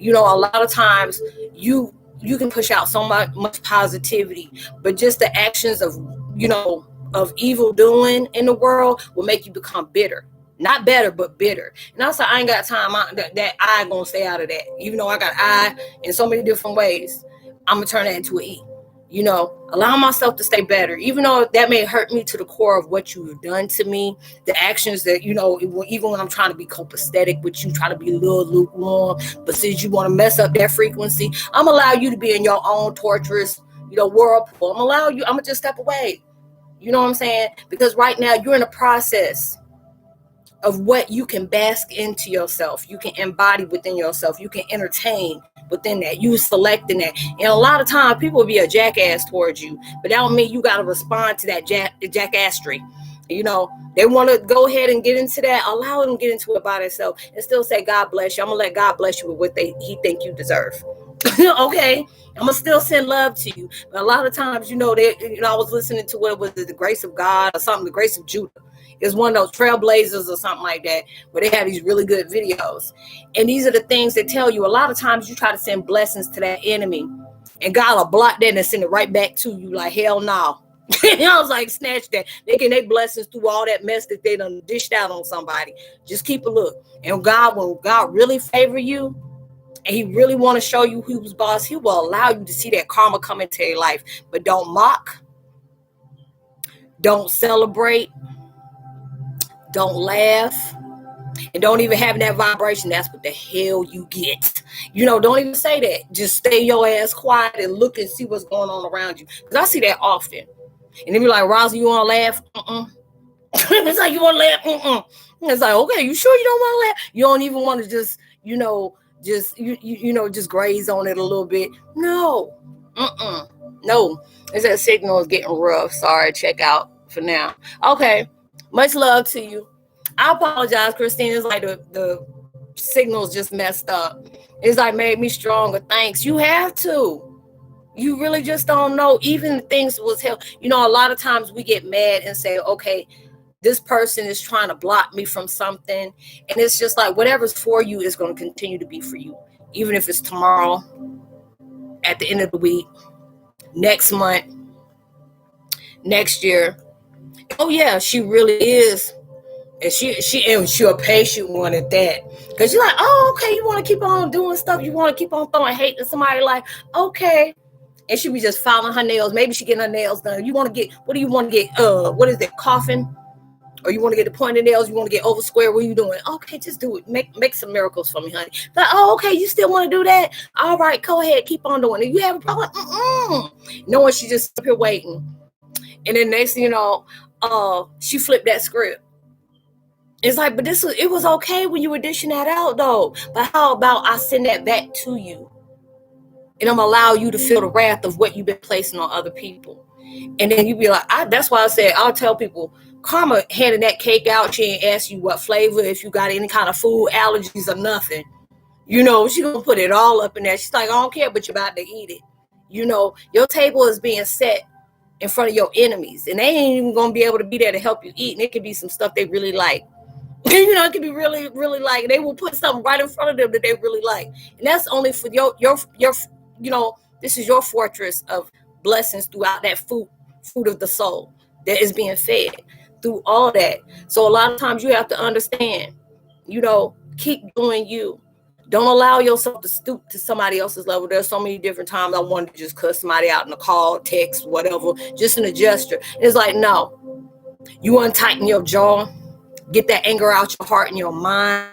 A lot of times you can push out so much positivity, but just the actions of evil doing in the world will make you become bitter. Not better, but bitter. And I said, I ain't got time. That I gonna stay out of that. Even though I got I in so many different ways, I'm gonna turn that into an E. You know, allow myself to stay better, even though that may hurt me to the core of what you've done to me, the actions that, you know, even when I'm trying to be copacetic with you, try to be a little lukewarm, but since you want to mess up that frequency, I'm allow you to be in your own torturous, you know, whirlpool. I'm gonna just step away. You know what I'm saying? Because right now you're in a process of what you can bask into yourself, you can embody within yourself, you can entertain within that, you selecting that. And a lot of times people will be a jackass towards you, but that don't mean you got to respond to that jackassery. You know, they want to go ahead and get into that, allow them to get into it by themselves and still say, God bless you. I'm gonna let God bless you with what he think you deserve. Okay, I'm gonna still send love to you. But a lot of times, you know, I was listening to what was it, the Grace of God or something, the Grace of Judah. It's one of those trailblazers or something like that, where they have these really good videos. And these are the things that tell you a lot of times you try to send blessings to that enemy, and God will block that and send it right back to you like, hell no. I was like, snatch that. They get their blessings through all that mess that they done dished out on somebody. Just keep a look. And when God really favor you, and he really want to show you who's boss, he will allow you to see that karma come into your life. But don't mock. Don't celebrate. Don't laugh. And don't even have that vibration. That's what the hell you get. You know, don't even say that. Just stay your ass quiet and look and see what's going on around you. Because I see that often. And they be like, Roslynn, you want to laugh? It's like, you want to laugh? It's like, okay, you sure you don't want to laugh? You don't even want to just, you know, just graze on it a little bit. No. No. It's that signal is getting rough. Sorry, check out for now. Okay. Much love to you. I apologize, Christine. It's like the signal's just messed up. It's like made me stronger. Thanks. You have to. You really just don't know. Even things was hell. You know, a lot of times we get mad and say, okay, this person is trying to block me from something. And it's just like whatever's for you is going to continue to be for you. Even if it's tomorrow, at the end of the week, next month, next year. Oh yeah, she really is. And she's a patient one at that. Because you're like, oh, okay, you want to keep on doing stuff. You want to keep on throwing hate to somebody, like, okay. And she be just filing her nails. Maybe she getting her nails done. You want to get, what do you want to get? What is that, coffin? Or you want to get the pointed nails? You want to get over square? What are you doing? Okay, just do it. Make some miracles for me, honey. But, oh, okay, you still want to do that? All right, go ahead. Keep on doing it. You have a problem? Knowing she just up here waiting. And then next thing you know, she flipped that script. It's like, but it was okay when you were dishing that out, though. But how about I send that back to you? And I'm allow you to feel the wrath of what you've been placing on other people. And then you be like, that's why I said, I'll tell people, Karma handing that cake out, she ain't ask you what flavor, if you got any kind of food allergies or nothing. You know, she gonna put it all up in there. She's like, I don't care, but you're about to eat it. You know, your table is being set in front of your enemies. And they ain't even gonna be able to be there to help you eat. And it could be some stuff they really like. You know, it could be really, really like, they will put something right in front of them that they really like. And that's only for your you know, this is your fortress of blessings throughout that food of the soul that is being fed through all that. So a lot of times you have to understand, you know, keep doing you. Don't allow yourself to stoop to somebody else's level. There's so many different times I wanted to just cuss somebody out in a call, text, whatever, just in a gesture. It's like, no, you untighten your jaw, get that anger out your heart and your mind,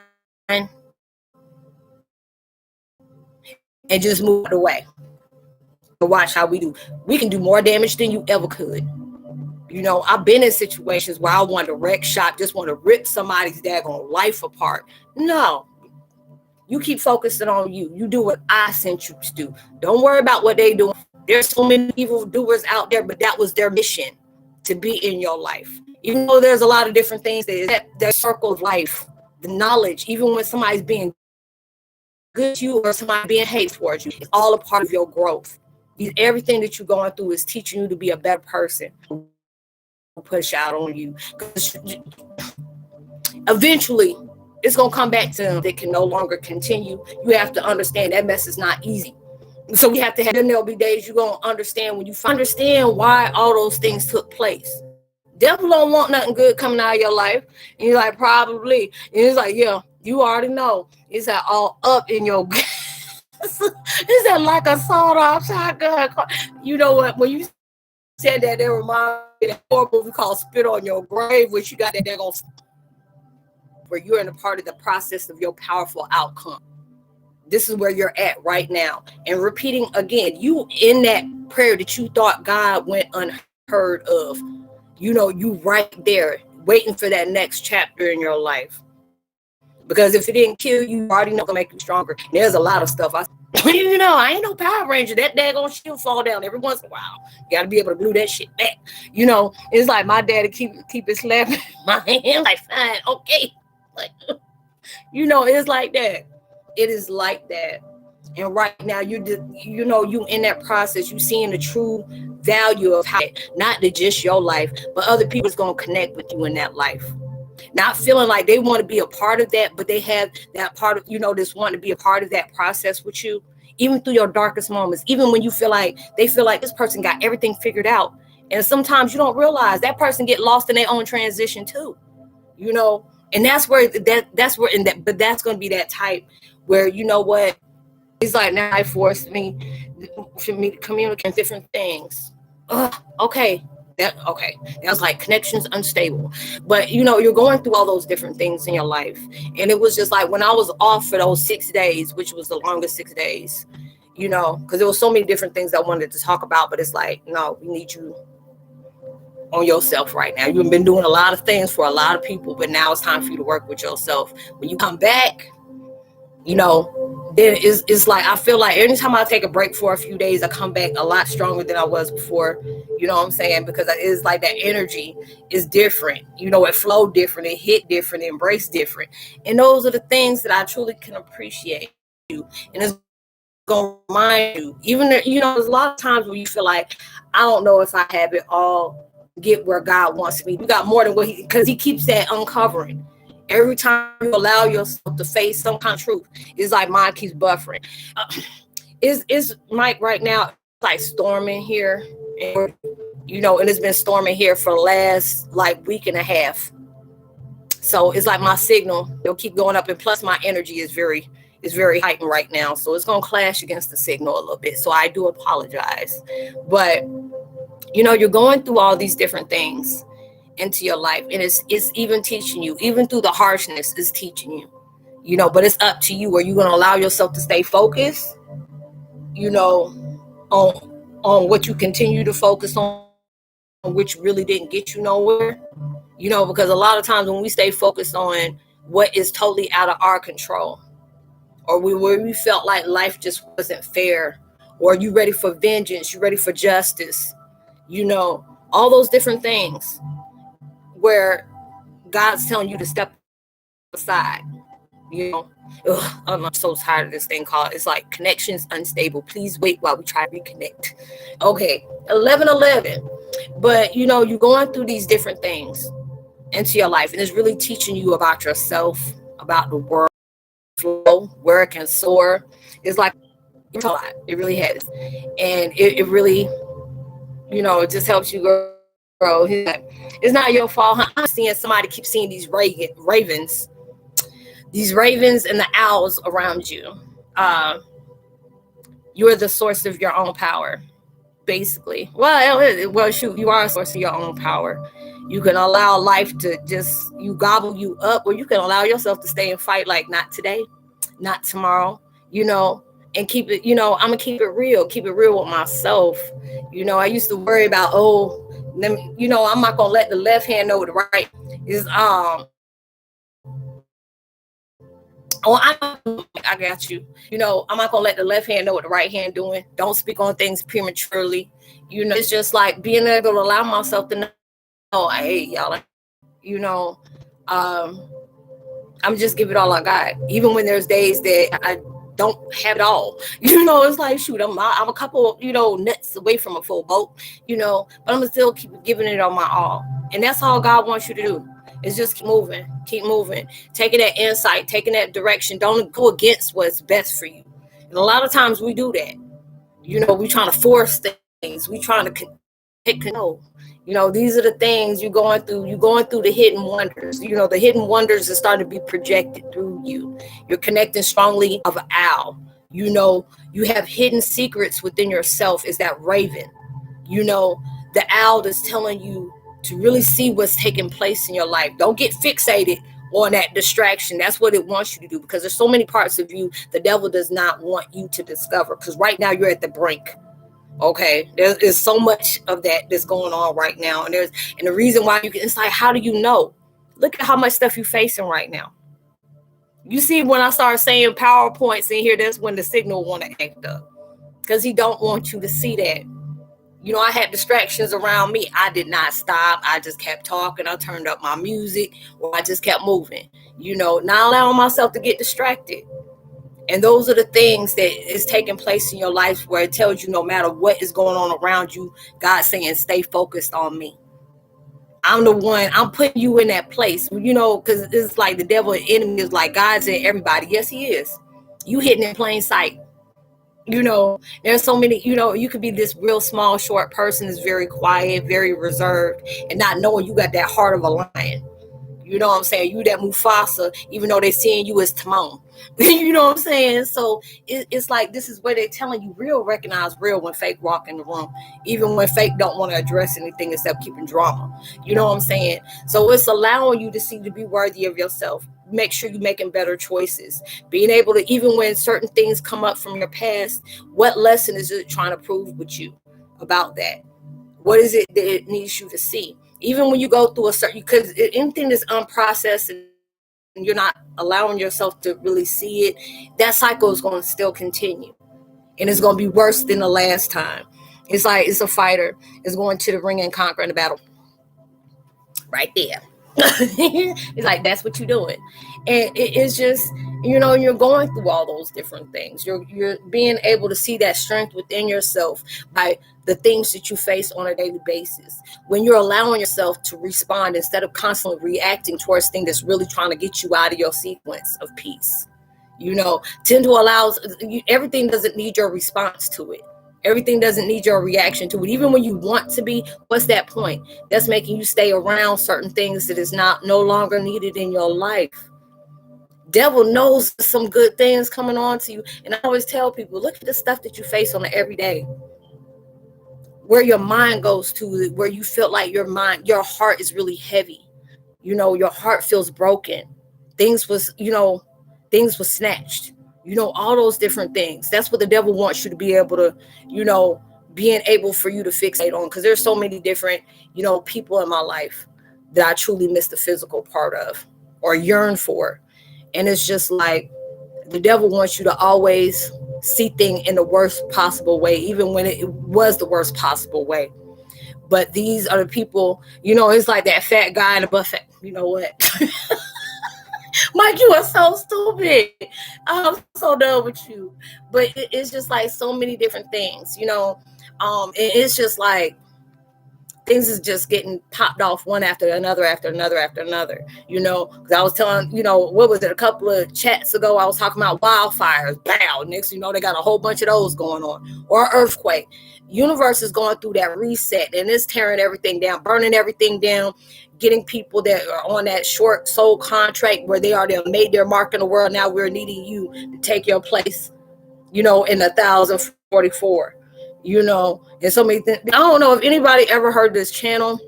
and just move it away. Watch how we do. We can do more damage than you ever could. You know, I've been in situations where I want to wreck shop, just want to rip somebody's daggone life apart. No. You keep focusing on you. You do what I sent you to do. Don't worry about what they do. There's so many evil doers out there, but that was their mission, to be in your life. Even though there's a lot of different things, that circle of life, the knowledge, even when somebody's being good to you or somebody being hate towards you, it's all a part of your growth. Everything that you're going through is teaching you to be a better person. Push out on you. Eventually, it's going to come back to them that can no longer continue. You have to understand that mess is not easy. So we have to have, there'll be days you're going to understand when you understand why all those things took place. Devil don't want nothing good coming out of your life. And you're like, probably. And it's like, yeah, you already know. It's like all up in your it's that like a sawed-off shotgun. You know what? When you said that, it reminded me of that horror movie called Spit on Your Grave, which you got that daggone where you're in a part of the process of your powerful outcome. This is where you're at right now. And repeating again, you in that prayer that you thought God went unheard of. You know, you right there waiting for that next chapter in your life. Because if it didn't kill you, you already know it's gonna make you stronger. There's a lot of stuff. You know, I ain't no Power Ranger. That daggone shield fall down every once in a while. You gotta be able to glue that shit back. You know, it's like my daddy keep it slapping my hand like, fine, okay. Like, you know, it's like that. It is like that. And right now, you in that process, you seeing the true value of how, not to just your life, but other people's gonna connect with you in that life. Not feeling like they want to be a part of that, but they have that part of, this want to be a part of that process with you, even through your darkest moments, even when you feel like they feel like this person got everything figured out. And sometimes you don't realize that person get lost in their own transition too, and that's where but that's going to be that type where, what, it's like now I forced me to communicate different things. Okay. That was like connections unstable, but you're going through all those different things in your life. And it was just like when I was off for those 6 days, which was the longest 6 days, because there was so many different things I wanted to talk about, but it's like, no, we need you on yourself right now. You've been doing a lot of things for a lot of people, but now it's time for you to work with yourself. When you come back, then it's like I feel like anytime I take a break for a few days, I come back a lot stronger than I was before. You know what I'm saying? Because it's like that energy is different. It flowed different, it hit different, it embraced different. And those are the things that I truly can appreciate you. And it's gonna remind you, even there's a lot of times where you feel like, I don't know if I have it all, get where God wants me. You got more than because he keeps that uncovering. Every time you allow yourself to face some kind of truth, it's like mine keeps buffering. It's Mike right now, like storming here, and it's been storming here for the last like week and a half. So it's like my signal, it'll keep going up, and plus my energy is very heightened right now. So it's gonna clash against the signal a little bit. So I do apologize. But you're going through all these different things into your life, and it's even teaching you, even through the harshness, is teaching you, but it's up to you. Are you going to allow yourself to stay focused, on what you continue to focus on, which really didn't get you nowhere, because a lot of times when we stay focused on what is totally out of our control, or where we felt like life just wasn't fair, or you ready for vengeance, you ready for justice, all those different things, where God's telling you to step aside, I'm so tired of this thing called, it's like connections unstable. Please wait while we try to reconnect. Okay, 11:11. But you're going through these different things into your life, and it's really teaching you about yourself, about the world flow, where it can soar. It's like it's a lot. It really has, and it really, it just helps you grow. It's not your fault. I'm seeing somebody keep seeing these ravens and the owls around you. You're the source of your own power, basically. Well, shoot, you are a source of your own power. You can allow life to just gobble you up, or you can allow yourself to stay and fight like not today, not tomorrow, and keep it, I'm gonna keep it real with myself. I used to worry about, I'm not gonna let the left hand know what the right is. I got you. I'm not gonna let the left hand know what the right hand doing. Don't speak on things prematurely. It's just like being able to allow myself to know, hey, y'all, I'm just give it all I got, even when there's days that I don't have it all. It's like, shoot, I'm a couple, nuts away from a full boat, but I'm gonna still keep giving it on my all. And that's all God wants you to do, is just keep moving, taking that insight, taking that direction. Don't go against what's best for you. And a lot of times we do that. We trying to force things. We trying to take control. These are the things you're going through. You're going through the hidden wonders. The hidden wonders are starting to be projected through you. You're connecting strongly of an owl. You have hidden secrets within yourself. Is that raven? The owl is telling you to really see what's taking place in your life. Don't get fixated on that distraction. That's what it wants you to do, because there's so many parts of you the devil does not want you to discover, because right now you're at the brink. Okay, there's so much of that's going on right now, and the reason why it's like, how do you know? Look at how much stuff you're facing right now. You see, when I start saying PowerPoints in here, that's when the signal want to act up, because he don't want you to see that. I had distractions around me. I did not stop. I just kept talking. I turned up my music, or I just kept moving. Not allowing myself to get distracted. And those are the things that is taking place in your life, where it tells you no matter what is going on around you, God's saying, stay focused on me. I'm the one, I'm putting you in that place, because it's like the devil and enemy is like, God's in everybody. Yes, he is. You hidden in plain sight. There's so many, you could be this real small, short person that's very quiet, very reserved, and not knowing you got that heart of a lion. You know what I'm saying? You that Mufasa, even though they're seeing you as Timon. You know what I'm saying? So it's like, this is where they're telling you real recognize real when fake walk in the room, even when fake don't want to address anything except keeping drama. You know what I'm saying? So it's allowing you to see, to be worthy of yourself. Make sure you're making better choices. Being able to, even when certain things come up from your past, what lesson is it trying to prove with you about that? What is it that it needs you to see? Even when you go through a certain, because anything that's unprocessed and you're not allowing yourself to really see it, that cycle is going to still continue. And it's going to be worse than the last time. It's like, it's a fighter is going to the ring and conquering the battle. Right there. It's like, that's what you're doing. And it's just, you're going through all those different things. You're being able to see that strength within yourself by the things that you face on a daily basis. When you're allowing yourself to respond instead of constantly reacting towards things that's really trying to get you out of your sequence of peace. Tend to allow, everything doesn't need your response to it. Everything doesn't need your reaction to it. Even when you want to be, what's that point? That's making you stay around certain things that is no longer needed in your life. Devil knows some good things coming on to you. And I always tell people, look at the stuff that you face on the everyday. Where your mind goes to, where you feel like your heart is really heavy. Your heart feels broken. Things was snatched. All those different things. That's what the devil wants you to be able to, being able for you to fixate on. Because there's so many different, people in my life that I truly miss the physical part of or yearn for. And it's just like the devil wants you to always see things in the worst possible way, even when it was the worst possible way. But these are the people, it's like that fat guy in the buffet. You know what? Mike, you are so stupid. I'm so done with you. But it's just like so many different things, it's just like things is just getting popped off one after another, because I was telling, what was it, a couple of chats ago, I was talking about wildfires. Bow, next, they got a whole bunch of those going on, or earthquake. Universe is going through that reset, and it's tearing everything down, burning everything down, getting people that are on that short soul contract where they made their mark in the world. Now we're needing you to take your place, in 1044, and so many things. I don't know if anybody ever heard this channel,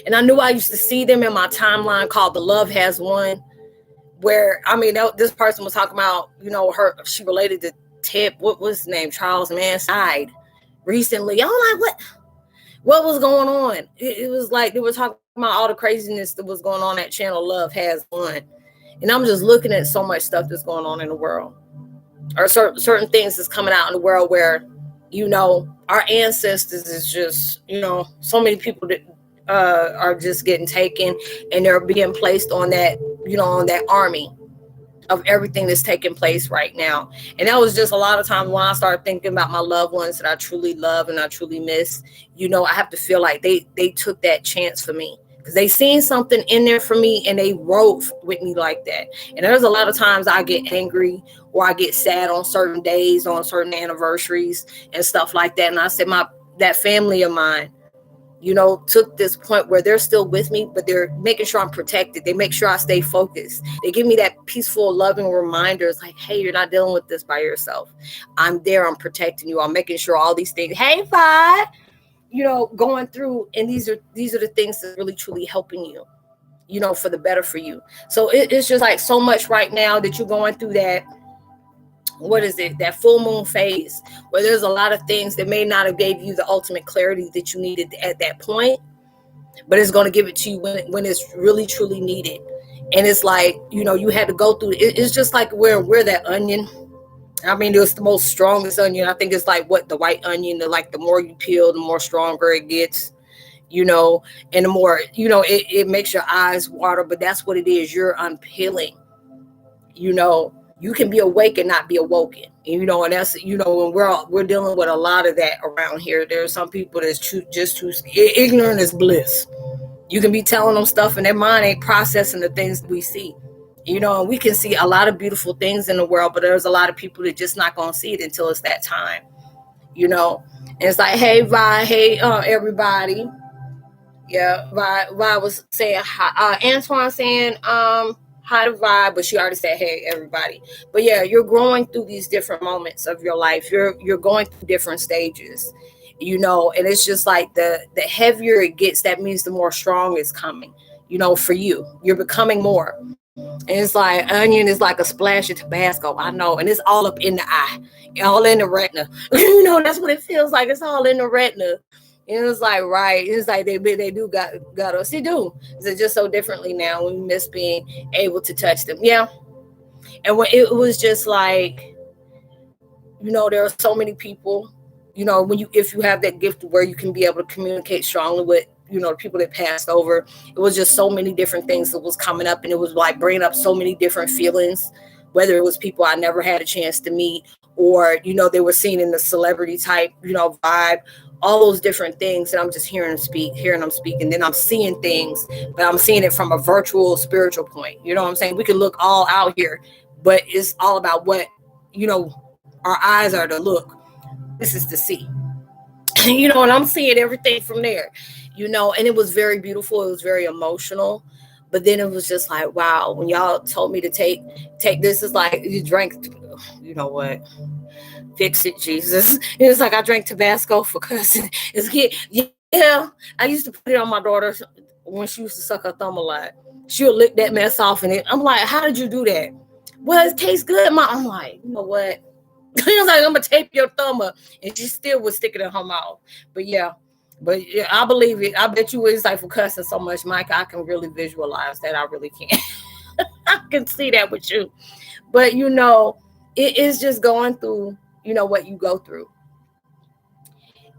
and I knew I used to see them in my timeline, called The Love Has Won, where, this person was talking about, she related to Tip, what was his name? Charles Manson died recently. I'm like, what was going on? It was like they were talking about all the craziness that was going on that channel, Love Has Won. And I'm just looking at so much stuff that's going on in the world, or certain things that's coming out in the world where, our ancestors is just, so many people that are just getting taken, and they're being placed on that, on that army of everything that's taking place right now. And that was just a lot of times when I started thinking about my loved ones that I truly love and I truly miss, I have to feel like they took that chance for me, because they seen something in there for me and they rode with me like that. And there's a lot of times I get angry or I get sad on certain days, on certain anniversaries and stuff like that. And I said, that family of mine, took this point where they're still with me, but they're making sure I'm protected. They make sure I stay focused. They give me that peaceful, loving reminder. It's like, hey, you're not dealing with this by yourself. I'm there. I'm protecting you. I'm making sure all these things. Hey, Vi, going through. And these are the things that really, truly helping you, for the better for you. So it's just like so much right now that you're going through that. What is it? That full moon phase where there's a lot of things that may not have gave you the ultimate clarity that you needed at that point, but it's going to give it to you when it's really truly needed. And it's like, you had to go through it. It's just like we're that onion. I mean, it's the most strongest onion. I think it's like the white onion, the more you peel, the more stronger it gets, and the more, it makes your eyes water, but that's what it is. You're unpeeling, you can be awake and not be awoken, and that's, when we're dealing with a lot of that around here. There are some people that's just too ignorant is bliss. You can be telling them stuff and their mind ain't processing the things we see, and we can see a lot of beautiful things in the world, but there's a lot of people that just not going to see it until it's that time, and it's like, hey, Vi, hey, everybody. Yeah, Vi was saying hi. Antoine saying, hi to Vi, but she already said, hey, everybody. But yeah, you're growing through these different moments of your life. You're going through different stages, and it's just like the heavier it gets, that means the more strong is coming, for you. You're becoming more. And it's like onion is like a splash of Tabasco. I know. And it's all up in the eye, all in the retina. That's what it feels like. It's all in the retina. And it's like, right. It's like they do got us. They do. It's just so differently now. We miss being able to touch them. Yeah. And when it was just like, there are so many people, if you have that gift where you can be able to communicate strongly with, people that passed over, it was just so many different things that was coming up. And it was like bringing up so many different feelings, whether it was people I never had a chance to meet, or, they were seen in the celebrity type, vibe, all those different things. And I'm just hearing them speak. And then I'm seeing things, but I'm seeing it from a virtual spiritual point. You know what I'm saying? We can look all out here, but it's all about what, our eyes are to look. This is to see, and I'm seeing everything from there, and it was very beautiful. It was very emotional. But then it was just like, wow, when y'all told me to take this, is like you drank, what? Fix it, Jesus. It was like I drank Tabasco for cussing. Yeah. I used to put it on my daughter when she used to suck her thumb a lot. She'll lick that mess off, and I'm like, how did you do that? Well, it tastes good, Mom. I'm like, you know what? He was like, I'm gonna tape your thumb up, and she still would stick it in her mouth. But yeah, I believe it. I bet you it's like for cussing so much, Mike. I can really visualize that. I really can. I can see that with you. But it is just going through, what you go through,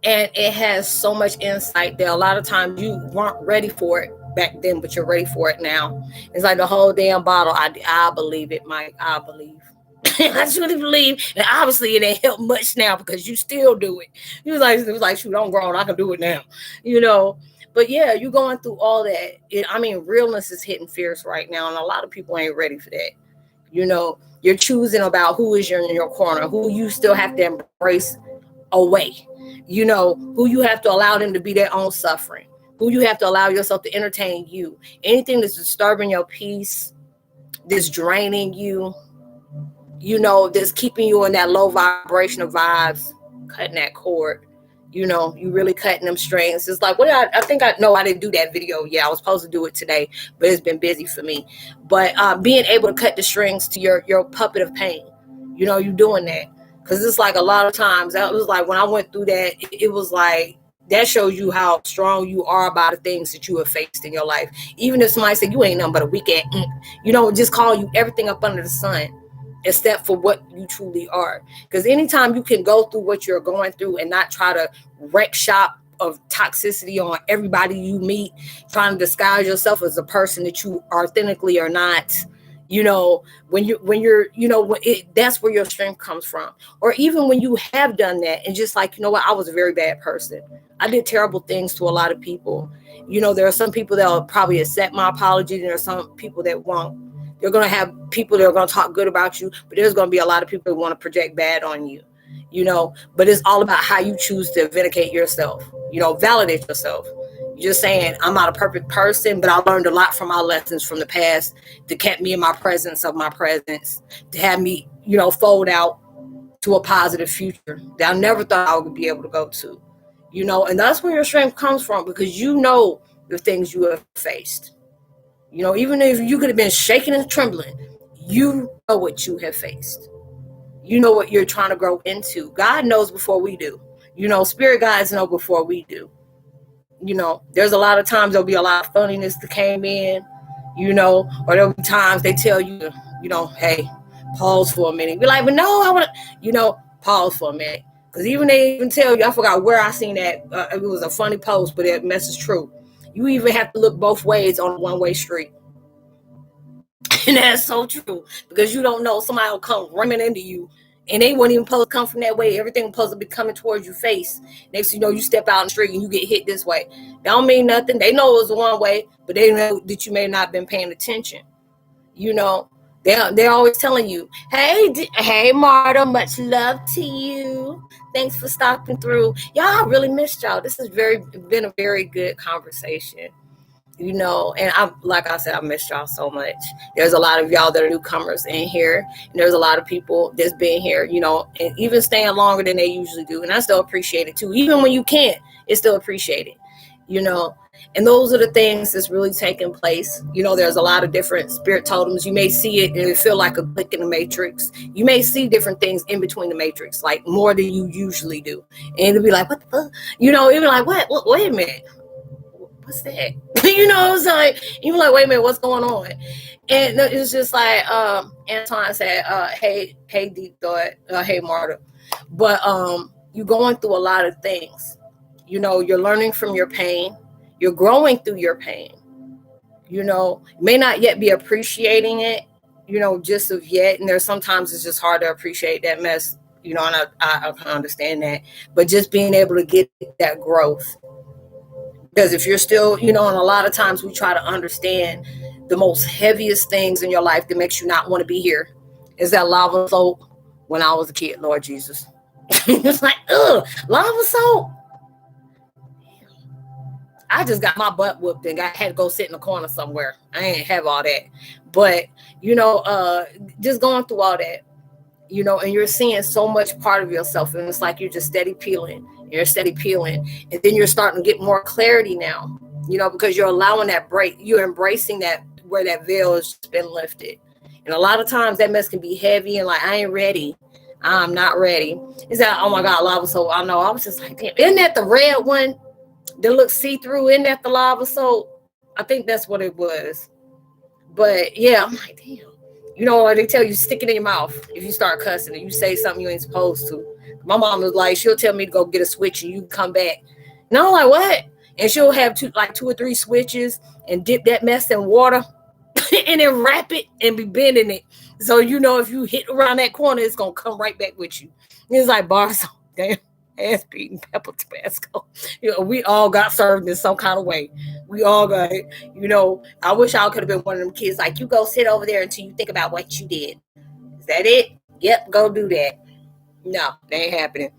and it has so much insight that a lot of times you weren't ready for it back then, but you're ready for it now. It's like the whole damn bottle. I believe it, Mike. I believe. I truly believe, and obviously it ain't helped much now because you still do it. It was like, shoot, I'm grown, I can do it now, But yeah, you're going through all that. Realness is hitting fierce right now, and a lot of people ain't ready for that. You're choosing about who is in your corner, who you still have to embrace away, who you have to allow them to be their own suffering, who you have to allow yourself to entertain you. Anything that's disturbing your peace, that's draining you, that's keeping you in that low vibration of vibes, cutting that cord, you really cutting them strings. It's like, I think I didn't do that video. Yeah, I was supposed to do it today, but it's been busy for me. But being able to cut the strings to your puppet of pain, you're doing that. Because it's like a lot of times, that was like when I went through that, it was like, that shows you how strong you are about the things that you have faced in your life. Even if somebody said you ain't nothing but a weekend, just call you everything up under the sun, except for what you truly are. Because anytime you can go through what you're going through and not try to wreck shop of toxicity on everybody you meet, trying to disguise yourself as a person that you authentically are not, that's where your strength comes from. Or even when you have done that and just like, I was a very bad person. I did terrible things to a lot of people. There are some people that will probably accept my apology, and there are some people that won't. You're going to have people that are going to talk good about you, but there's going to be a lot of people that want to project bad on you, but it's all about how you choose to vindicate yourself, validate yourself. Just saying, I'm not a perfect person, but I learned a lot from my lessons from the past to kept me in my presence, to have me, fold out to a positive future that I never thought I would be able to go to, and that's where your strength comes from, because the things you have faced, even if you could have been shaking and trembling, you know what you have faced. You know what you're trying to grow into. God knows before we do. Spirit guides know before we do. There's a lot of times there'll be a lot of funniness that came in, or there'll be times they tell you, hey, pause for a minute. Be like, but no, I want to, pause for a minute. Because they even tell you, I forgot where I seen that. It was a funny post, but that message is true. You even have to look both ways on a one-way street. And that's so true, because you don't know, somebody will come running into you, and they weren't even supposed to come from that way. Everything was supposed to be coming towards your face. Next thing you know, you step out in the street and you get hit this way. That don't mean nothing. They know it was one way, but they know that you may not have been paying attention. They're always telling you, hey, Marta, much love to you. Thanks for stopping through. Y'all, I really missed y'all. This has been a very good conversation. And like I said, I missed y'all so much. There's a lot of y'all that are newcomers in here, and there's a lot of people that's been here, and even staying longer than they usually do. And I still appreciate it too. Even when you can't, it's still appreciated, and those are the things that's really taking place. There's a lot of different spirit totems. You may see it and it feel like a click in the matrix. You may see different things in between the matrix, like more than you usually do. And it'll be like, what the fuck? It'll be like, what? Wait a minute. What's that? It's like, you're like, wait a minute, what's going on? And it's just like Antoine said, hey Deep Thought, hey Marta. But you're going through a lot of things. You're learning from your pain. You're growing through your pain. You may not yet be appreciating it, just of yet. And there's sometimes it's just hard to appreciate that mess, and I can understand that. But just being able to get that growth. Because if you're still, and a lot of times we try to understand the most heaviest things in your life that makes you not want to be here is that lava soap when I was a kid, Lord Jesus. It's like, lava soap. I just got my butt whooped and I had to go sit in the corner somewhere. I ain't have all that. But, just going through all that, and you're seeing so much part of yourself, and it's like you're just steady peeling. You're steady peeling, and then you're starting to get more clarity now, because you're allowing that break. You're embracing that, where that veil has been lifted. And a lot of times that mess can be heavy and like, I ain't ready. I'm not ready. It's that, oh my God, lava soap. I know. I was just like, damn, isn't that the red one that looks see-through? Isn't that the lava soap? I think that's what it was. But yeah, I'm like, damn. They tell you, stick it in your mouth if you start cussing and you say something you ain't supposed to. My mom was like, she'll tell me to go get a switch and you come back. And I'm like, what? And she'll have two or three switches and dip that mess in water and then wrap it and be bending it. So, if you hit around that corner, it's going to come right back with you. It's like bars of damn ass beating pepper Tabasco. We all got served in some kind of way. We all got it. I wish I could have been one of them kids like, you go sit over there until you think about what you did. Is that it? Yep, go do that. No, that ain't happening.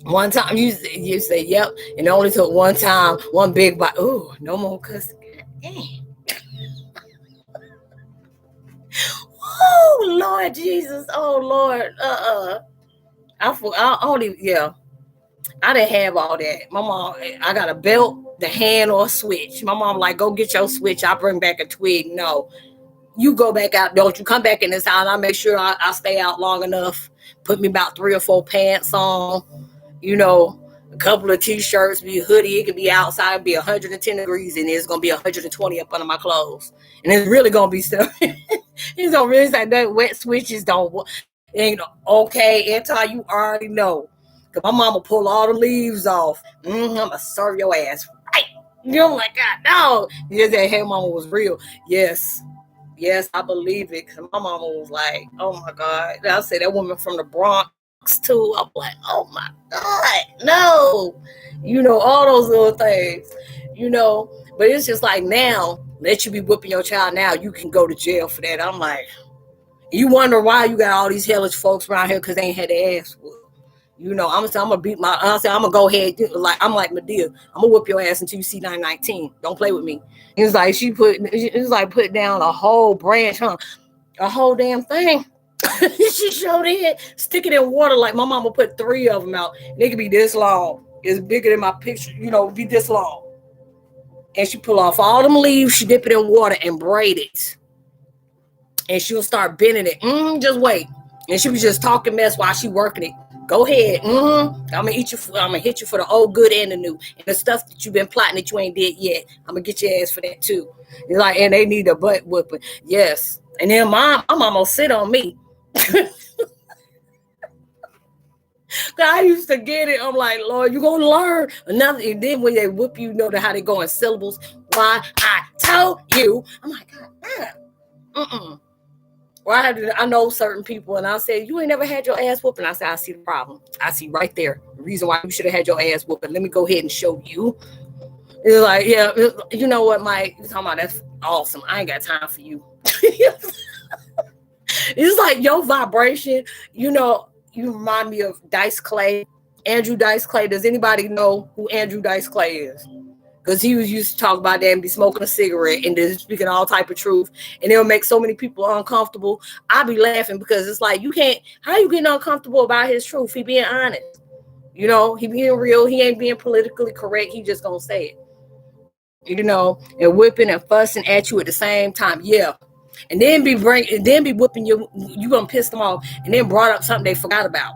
One time you say, yep, and it only took one time, one big bite. Ooh, no more cussing. Oh, Lord Jesus. Oh, Lord. I didn't have all that. My mom, I got a belt, the hand, or a switch. My mom like, go get your switch. I'll bring back a twig. No, you go back out. Don't you come back in this house. I make sure I stay out long enough. Put me about 3 or 4 pants on, a couple of t-shirts, be a hoodie. It could be outside, be 110 degrees, and it's going to be 120 up under my clothes. And it's really going to be stuff. It's going to really say that wet switches don't work. Okay, until you already know. Because my mama pull all the leaves off. I'm going to serve your ass right. Oh my God, no. Yeah, that hey mama was real. Yes, I believe it. Because my mama was like, oh my God. I say that woman from the Bronx too. I'm like, oh my God, no. All those little things, But it's just like now, let you be whipping your child now, you can go to jail for that. I'm like, you wonder why you got all these hellish folks around here because they ain't had to ask for it. You know, I'm gonna beat my. I said I'm gonna go ahead. I'm like Medea. I'm gonna whoop your ass until you see 919. Don't play with me. It was like it was like put down a whole branch, huh? A whole damn thing. She showed it, stick it in water. Like my mama put 3 of them out. They could be this long. It's bigger than my picture. You know, be this long. And she pull off all them leaves. She dip it in water and braid it. And she'll start bending it. Just wait. And she was just talking mess while she working it. Go ahead. I'm gonna eat you. I'm gonna hit you for the old, good, and the new, and the stuff that you've been plotting that you ain't did yet. I'm gonna get your ass for that too. It's like, and they need a butt whooping. Yes. And then my mom will sit on me. I used to get it. I'm like, Lord, you gonna learn another. And then when they whoop you, know how they go in syllables. Why I told you. I'm like, God, Well, I know certain people, and I'll say, you ain't never had your ass whooping. I say, I see the problem. I see right there the reason why you should have had your ass whooping. Let me go ahead and show you. It's like, yeah, you know what, Mike? You're talking about that's awesome. I ain't got time for you. It's like your vibration, you know, you remind me of Dice Clay, Andrew Dice Clay. Does anybody know who Andrew Dice Clay is? Because he was used to talk about that and be smoking a cigarette and then speaking all type of truth. And it'll make so many people uncomfortable. I be laughing because it's like, you can't, how you getting uncomfortable about his truth? He being honest. You know, he being real. He ain't being politically correct. He just gonna say it. You know, and whipping and fussing at you at the same time. Yeah. And then be whipping you gonna piss them off, and then brought up something they forgot about.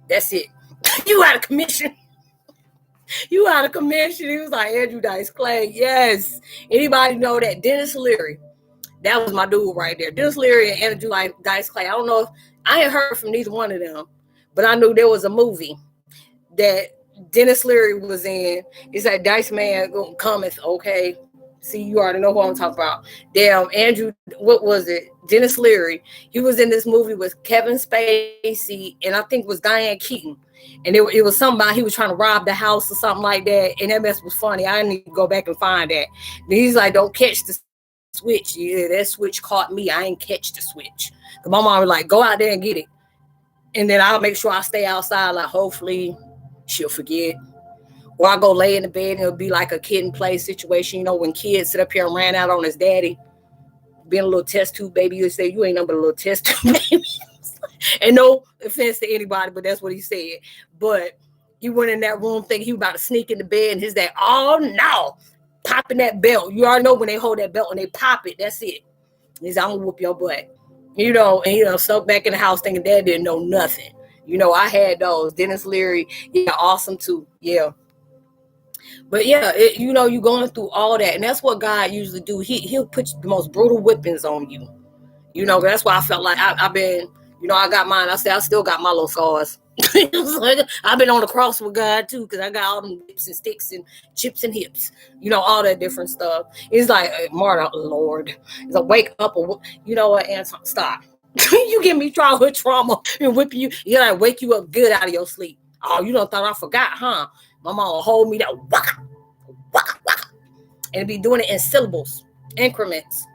That's it. You out of commission. You out of commission. He was like Andrew Dice Clay. Yes. Anybody know that? Dennis Leary. That was my dude right there. Dennis Leary and Andrew Dice Clay. I don't know if I ain't heard from neither one of them, but I knew there was a movie that Dennis Leary was in. It's like Dice Man cometh. Okay. See, you already know who I'm talking about. Damn, Andrew, what was it? Dennis Leary. He was in this movie with Kevin Spacey, and I think it was Diane Keaton. And it was something about he was trying to rob the house or something like that. And that mess was funny. I need to go back and find that. And he's like, don't catch the switch. Yeah, that switch caught me. I ain't catch the switch. Because my mom was like, go out there and get it. And then I'll make sure I stay outside. Like, hopefully she'll forget. Or I go lay in the bed and it'll be like a kid and play situation. You know, when kids sit up here and ran out on his daddy, being a little test tube baby, you say, you ain't nothing but a little test tube baby. And no offense to anybody, but that's what he said. But he went in that room thinking he was about to sneak in the bed, and his dad, oh no, popping that belt. You already know when they hold that belt and they pop it, that's it. He's, I'm gonna whoop your butt. You know, and stuck back in the house thinking dad didn't know nothing. You know, I had those. Dennis Leary, yeah, awesome too. Yeah. But yeah, you know, you're going through all that, and that's what God usually do. He'll put the most brutal whippings on you. You know, that's why I felt like I've been, you know, I got mine. I said I still got my little scars. I've been on the cross with God too, because I got all them whips and sticks and chips and hips, you know, all that different stuff. It's like, Marta, Lord, it's a wake up, or you know what, Anton, stop. You give me childhood trauma and whip you, you know, wake you up good out of your sleep. Oh, you don't thought I forgot, huh? My mom will hold me that waka, waka, waka, and be doing it in syllables, increments.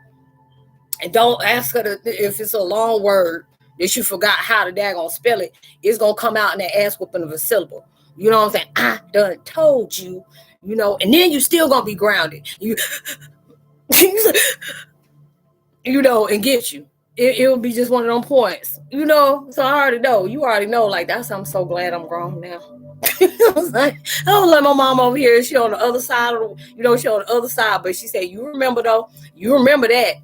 And don't ask her if it's a long word that you forgot how to daggone spell it. It's going to come out in that ass whooping of a syllable. You know what I'm saying? I done told you, you know, and then you still going to be grounded. You know, and get you. It'll be just one of them points, you know. So I already know. You already know. Like, I'm so glad I'm grown now. I was like, I don't let my mom over here. She on the other side of the, you know, she on the other side. But she said, you remember though? You remember that,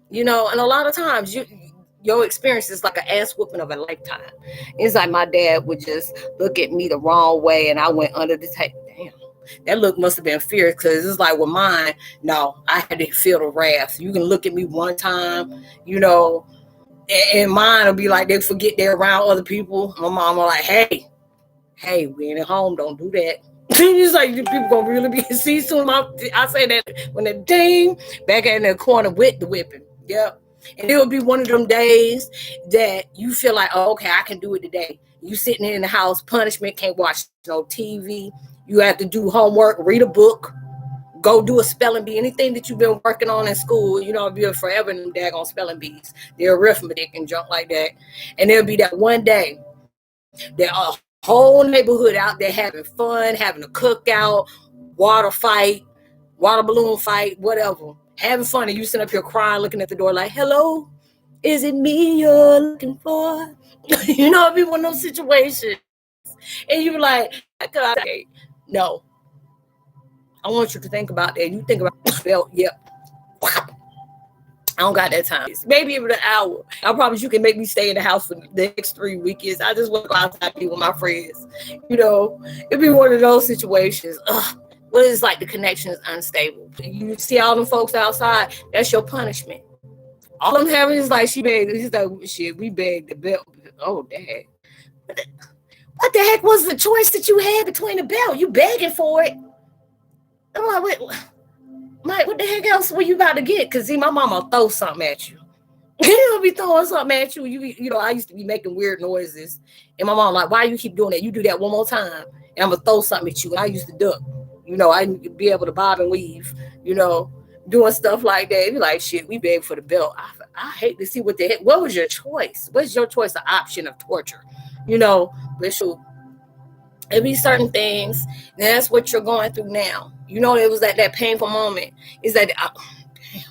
you know. And a lot of times your experience is like an ass whooping of a lifetime. It's like my dad would just look at me the wrong way, and I went under the table. Damn, that look must have been fierce, because it's like with mine, no, I had to feel the wrath. You can look at me one time, you know, and mine will be like they forget they're around other people. My mom will like, hey, we ain't at home, don't do that. It's like people gonna really be see soon. I say that when the ding back in the corner with the whipping. Yep. And it will be one of them days that you feel like, oh, okay, I can do it today. You sitting in the house, punishment, can't watch no TV. You have to do homework, read a book, go do a spelling bee, anything that you've been working on in school. You know, it'll be forever in them daggone spelling bees. The arithmetic and junk like that. And there'll be that one day There are a whole neighborhood out there having fun, having a cookout, water fight, water balloon fight, whatever. Having fun, and you sitting up here crying, looking at the door like, hello, is it me you're looking for? You know, it'd be one of those situations. And you're like, no. I want you to think about that. You think about the belt, yep. I don't got that time. Maybe even an hour. I promise you can make me stay in the house for the next 3 weekends. I just want to go outside and be with my friends. You know, it'd be one of those situations. What is like the connection is unstable. You see all them folks outside, that's your punishment. All I'm having is like, she begged. He's like, shit, we begged the belt. Oh, dad. What the heck was the choice that you had between the belt? You begging for it. I'm like, wait. Mike, what the heck else were you about to get? Because see, my mama throw something at you. He'll be throwing something at you. You know, I used to be making weird noises. And my mom like, why you keep doing that? You do that one more time. And I'm going to throw something at you. And I used to duck. You know, I be able to bob and weave, you know, doing stuff like that. Be like, shit, we beg for the belt. I hate to see what the heck. What was your choice? What's your choice? The option of torture, you know, but shoot. It be certain things. And that's what you're going through now. You know, it was that painful moment. Is that damn,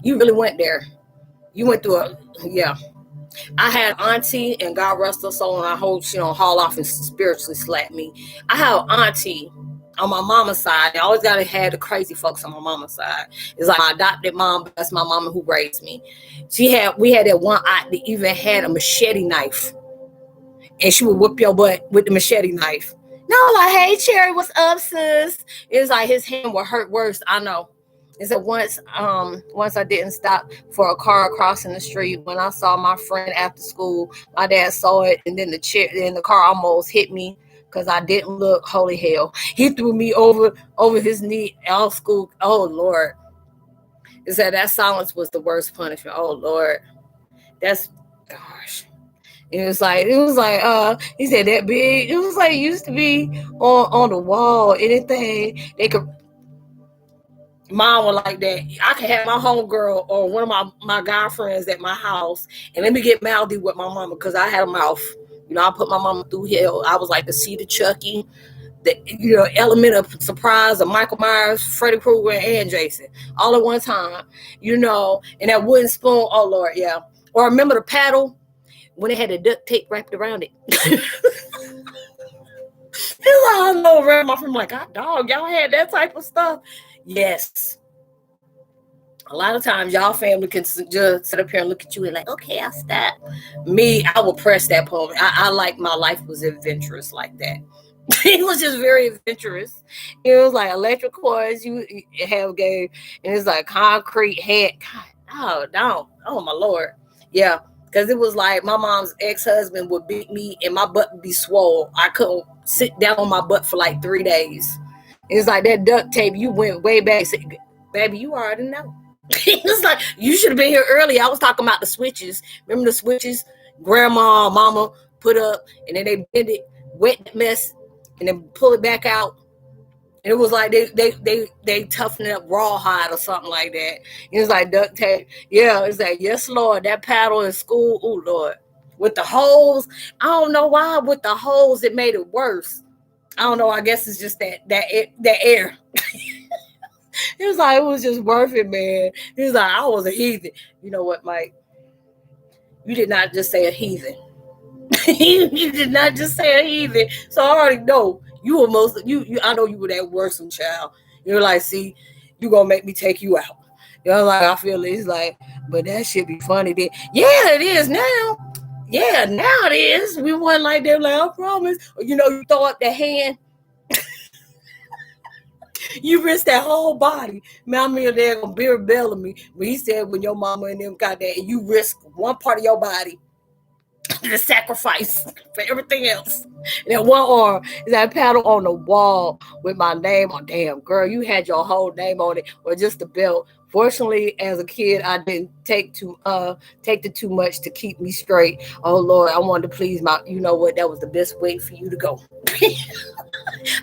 you really went there. You went through yeah. I had auntie, and God rest her soul, and I hope she don't haul off and spiritually slap me. I have auntie on my mama's side. I always gotta have the crazy folks on my mama's side. It's like my adopted mom, that's my mama who raised me. We had that one aunt that even had a machete knife. And she would whip your butt with the machete knife. No, like, hey, Cherry, what's up, sis? It's like his hand would hurt worse. I know. It's that once I didn't stop for a car crossing the street. When I saw my friend after school, my dad saw it, and then the car almost hit me because I didn't look. Holy hell. He threw me over his knee all school. Oh, Lord. It's that silence was the worst punishment. Oh, Lord. That's, gosh. It was like, he said that big. It was like it used to be on the wall. Anything they could. Mom was like that. I could have my homegirl or one of my guy friends at my house, and let me get mouthy with my mama because I had a mouth. You know, I put my mama through hell. I was like the seed of Chucky, the element of surprise of Michael Myers, Freddy Krueger, and Jason all at one time. You know, and that wooden spoon. Oh Lord, yeah. Or remember the paddle? When it had the duct tape wrapped around it. I know, around my friend, like, God, dog, y'all had that type of stuff. Yes. A lot of times, y'all family can just sit up here and look at you and like, okay, I'll stop. Me, I will press that poem. I like my life was adventurous like that. It was just very adventurous. It was like electric cords you have game, and it's like concrete head. God, oh my Lord. Yeah. Because it was like my mom's ex-husband would beat me and my butt would be swole. I couldn't sit down on my butt for like 3 days. It's like that duct tape. You went way back. Said, baby, you already know. It's like, you should have been here early. I was talking about the switches. Remember the switches grandma, mama put up, and then they bend it, wet the mess, and then pull it back out. And it was like they toughened up rawhide or something like that. It was like duct tape. Yeah, it's like, yes, Lord, that paddle in school. Oh, Lord. With the holes. I don't know why with the holes it made it worse. I don't know. I guess it's just that air. It was like, it was just worth it, man. It was like, I was a heathen. You know what, Mike? You did not just say a heathen. You did not just say a heathen. So I already know. You were I know you were that worrisome child. You're like, see, you gonna make me take you out. You know, like, I feel it's like, but that should be funny then. Yeah, it is now. Yeah, now it is. We weren't like that, like, I promise. You know, you throw up the hand. You risk that whole body. Mommy and dad gonna be rebelling me. But he said when your mama and them got that, and you risk one part of your body the sacrifice for everything else. And then one arm is that paddle on the wall with my name on. Damn, girl, you had your whole name on it, or just the belt. Fortunately, as a kid, I didn't take the too much to keep me straight. Oh Lord, I wanted to please my. You know what? That was the best way for you to go.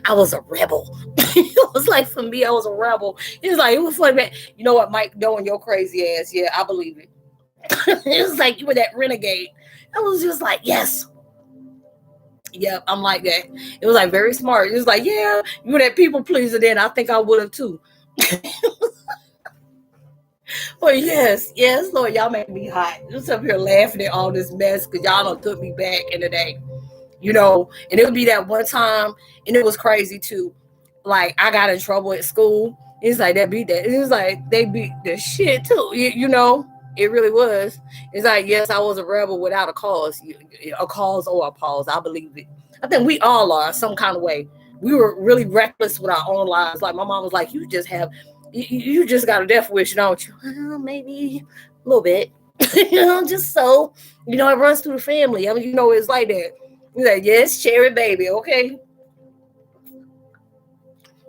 I was a rebel. It was like, for me, I was a rebel. It was like, it was funny, man. You know what, Mike, knowing your crazy ass. Yeah, I believe it. It was like you were that renegade. I was just like, yes. Yep, I'm like that. It was like very smart. It was like, yeah, you were that people pleaser then. I think I would have too. But yes, Lord, y'all make me hot. Just up here laughing at all this mess because y'all done took me back in the day. And it would be that one time, and it was crazy too. Like I got in trouble at school. It's like that beat that. It was like they beat the shit too. It really was. It's like, yes, I was a rebel without a cause or a pause. I believe it. I think we all are some kind of way. We were really reckless with our own lives. Like my mom was like, you just got a death wish, don't you? Well, maybe a little bit. Just so, it runs through the family. I mean, it's like that. He's like, yes, cherry baby, okay.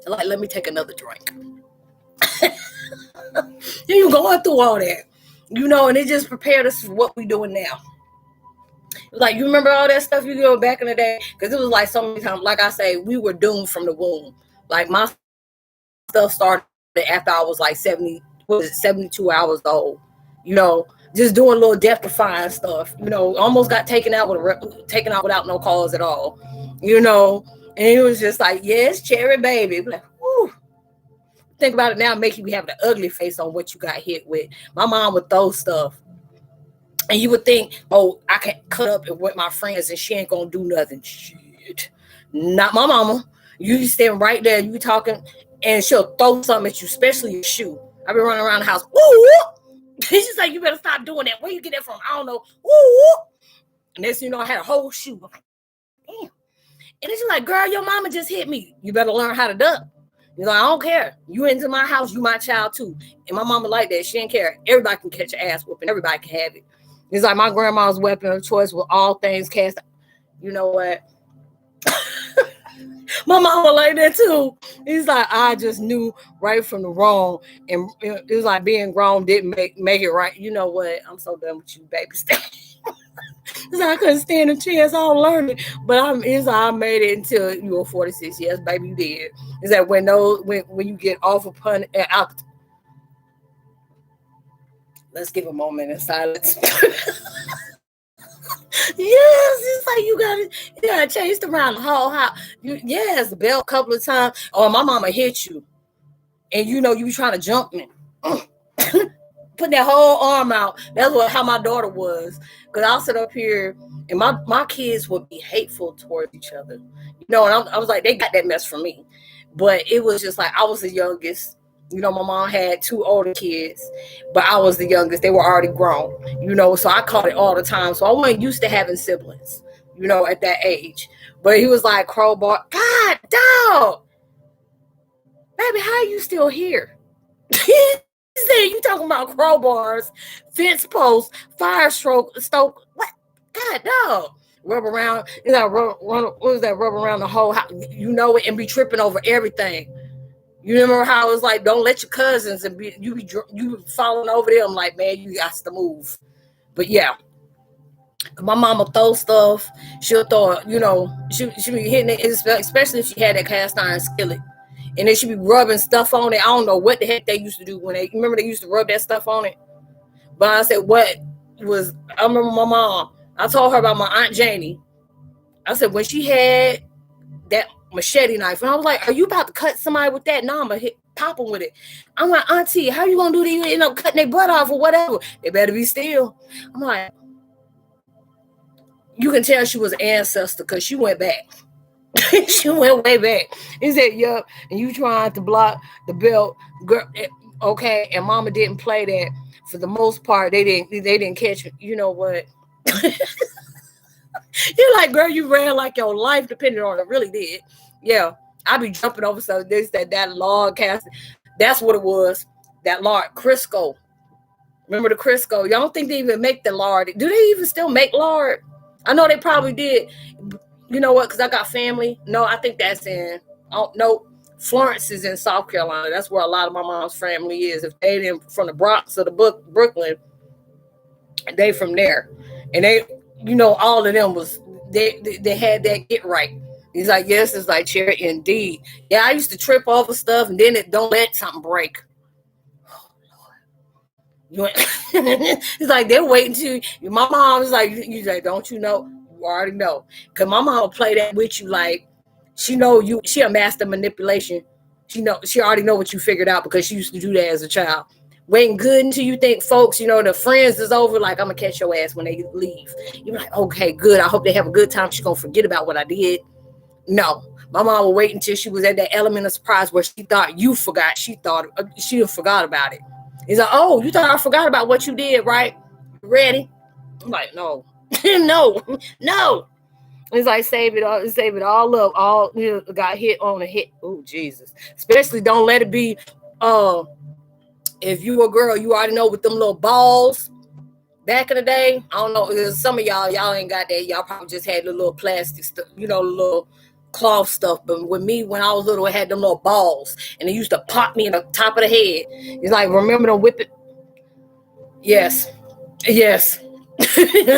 Like, let me take another drink. You going through all that, and it just prepared us for what we doing now. Like, you remember all that stuff you do back in the day? Because it was like so many times, like I say, we were doomed from the womb. Like my stuff started after I was like 72 hours old. Just doing little death-defying stuff. Almost got taken out without no cause at all. And it was just like, yes, cherry baby. Like, whew. Think about it now, make you have the ugly face on what you got hit with. My mom would throw stuff. And you would think, oh, I can cut up with my friends and she ain't gonna do nothing. Shit. Not my mama. You stand right there, you talking, and she'll throw something at you, especially your shoe. I've been running around the house. Ooh! She's like, you better stop doing that. Where you get that from? I don't know. Ooh! And next thing you know, I had a whole shoe. I'm like, damn. And then she's like, girl, your mama just hit me. You better learn how to duck. I don't care. You into my house, you my child too. And my mama like that. She didn't care. Everybody can catch an ass whooping. Everybody can have it. It's like my grandma's weapon of choice with all things cast. You know what? My mama like that too. It's like I just knew right from the wrong, and it was like being grown didn't make it right. You know what? I'm so done with you, baby. It's like I couldn't stand a chance on learning, but I made it until you were 46. Yes, baby, you did. It's like when you get off of pun out. Let's give a moment in silence. Yes, it's like you gotta chase around the whole house. Yes, bell a couple of times. Or my mama hit you, and you be trying to jump me. Put that whole arm out. That's how my daughter was. Because I'll sit up here, and my kids would be hateful towards each other. And I was like, they got that mess from me. But it was just like I was the youngest. My mom had 2 older kids, but I was the youngest. They were already grown, so I caught it all the time. So I wasn't used to having siblings, at that age. But he was like, crowbar, God, dog, baby, how are you still here? He said, you talking about crowbars, fence posts, fire stoke, what? God, dog. Rub around, what was that? Rub around the whole house, it, and be tripping over everything. You remember how it was like, don't let your cousins and you falling over them like, man, you got to move. But yeah, my mama throw stuff. She'll throw, she'll be hitting it, especially if she had that cast iron skillet. And then she'd be rubbing stuff on it. I don't know what the heck they used to do remember they used to rub that stuff on it. But I said, I remember my mom. I told her about my Aunt Janie. I said, when she had that machete knife, and I was like, are you about to cut somebody with that? No, I'm gonna pop them with it. I'm like, auntie, how you gonna do that? You end up cutting their butt off or whatever. They better be still. I'm like, you can tell she was an ancestor because she went back. She went way back. He said, yup, and you trying to block the belt, girl. Okay, and mama didn't play that. For the most part, they didn't catch it. You know what? You're like, girl, you ran like your life depended on it. Really did. Yeah, I be jumping over so this that log cast. That's what it was. That lard, Crisco. Remember the Crisco? Y'all don't think they even make the lard? Do they even still make lard? I know they probably did. You know what? Because I got family. No, I think that's in. Oh no, Florence is in South Carolina. That's where a lot of my mom's family is. If they didn't from the Bronx or the Brooklyn, they from there, and they. All of them was they had that get right. He's like, yes, it's like cherry indeed. Yeah, I used to trip over stuff and then it don't let something break. Oh Lord. It's like they're waiting to my mom is like, you like, don't you know? You already know. Because my mom will play that with you like she know you. She a master manipulation. She already know what you figured out because she used to do that as a child. Waiting good until you think folks, the friends is over. Like, I'm going to catch your ass when they leave. You're like, okay, good. I hope they have a good time. She's going to forget about what I did. No. My mom would wait until she was at that element of surprise where she thought you forgot. She thought she forgot about it. He's like, oh, you thought I forgot about what you did, right? Ready? I'm like, no. no. It's like save it all up. All got hit on a hit. Oh, Jesus. Especially don't let it be if you a girl, you already know with them little balls. Back in the day, I don't know, some of y'all ain't got that. Y'all probably just had the little plastic stuff, little cloth stuff. But with me, when I was little, it had them little balls. And they used to pop me in the top of the head. It's like, remember them whip it? Yes. It's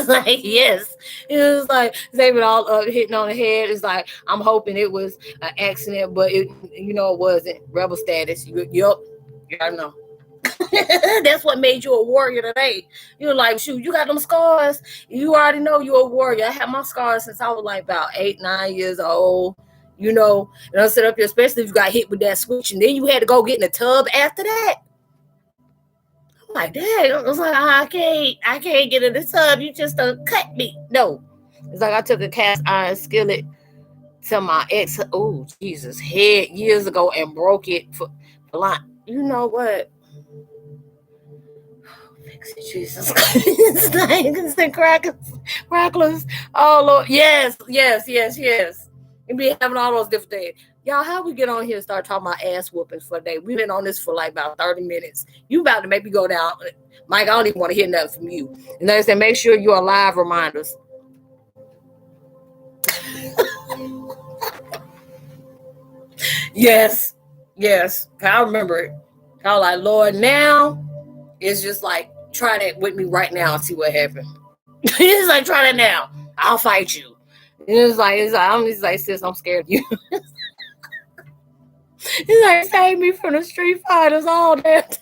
like, yes. It was like, save it all up, hitting on the head. It's like, I'm hoping it was an accident, but it wasn't. Rebel status. Yup. You gotta know. That's what made you a warrior today. You're like, shoot, you got them scars. You already know you're a warrior. I had my scars since I was like about 8, 9 years old. And I sit up here, especially if you got hit with that switch, and then you had to go get in the tub after that. Like, dang, I was like, I can't get in the tub. You just cut me. No. It's like I took a cast iron skillet to my ex, oh, Jesus, head years ago and broke it for like, you know what? Fix it, Jesus. It's like cracklers. Oh, Lord. Yes. And be having all those different things. Y'all, how we get on here and start talking about ass whoopings for a day? We've been on this for like about 30 minutes. You about to make me go down. Mike, I don't even want to hear nothing from you. And like I said, make sure you're live reminders. Yes. I remember it. I was like, Lord, now it's just like, try that with me right now and see what happens. It's like, try that now. I'll fight you. It's like, I'm just like, sis, I'm scared of you. It's like, save me from the Street Fighters, all that.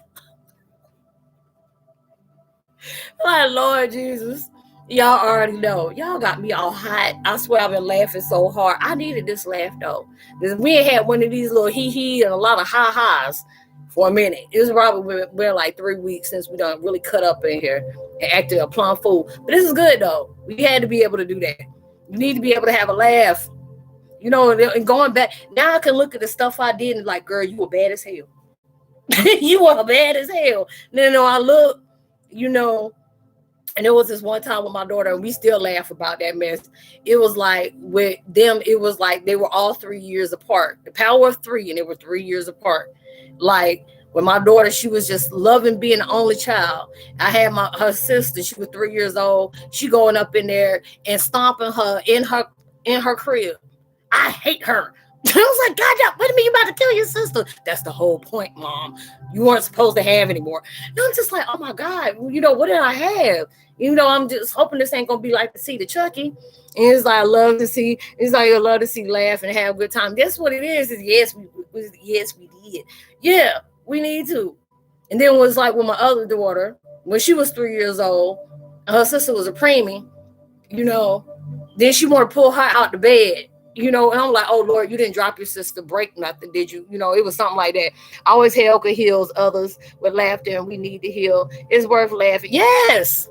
Like, Lord Jesus. Y'all already know. Y'all got me all hot. I swear I've been laughing so hard. I needed this laugh, though. Because we had one of these little hee-hee and a lot of ha-has for a minute. It was probably been like 3 weeks since we done really cut up in here and acted a plum fool. But this is good, though. We had to be able to do that. You need to be able to have a laugh. And going back, now I can look at the stuff I did and like, girl, you were bad as hell. You were bad as hell. No, I look, and there was this one time with my daughter, and we still laugh about that mess. It was like with them, it was like they were all 3 years apart. The power of 3, and they were 3 years apart. Like with my daughter, she was just loving being the only child. I had her sister, she was 3 years old. She going up in there and stomping her in her crib. I hate her. I was like, God, what do you mean you about to kill your sister? That's the whole point, Mom. You weren't supposed to have anymore. No, I'm just like, oh my God, what did I have? I'm just hoping this ain't gonna be like the Seed of Chucky. And it's like I love to see laugh and have a good time. That's what it is yes, we did. Yeah, we need to. And then it was like with my other daughter, when she was 3 years old, her sister was a preemie, then she wanted to pull her out the bed. And I'm like, oh, Lord, you didn't drop your sister, break nothing, did you? It was something like that. I always Heyokas heals others with laughter, and we need to heal. It's worth laughing. Yes.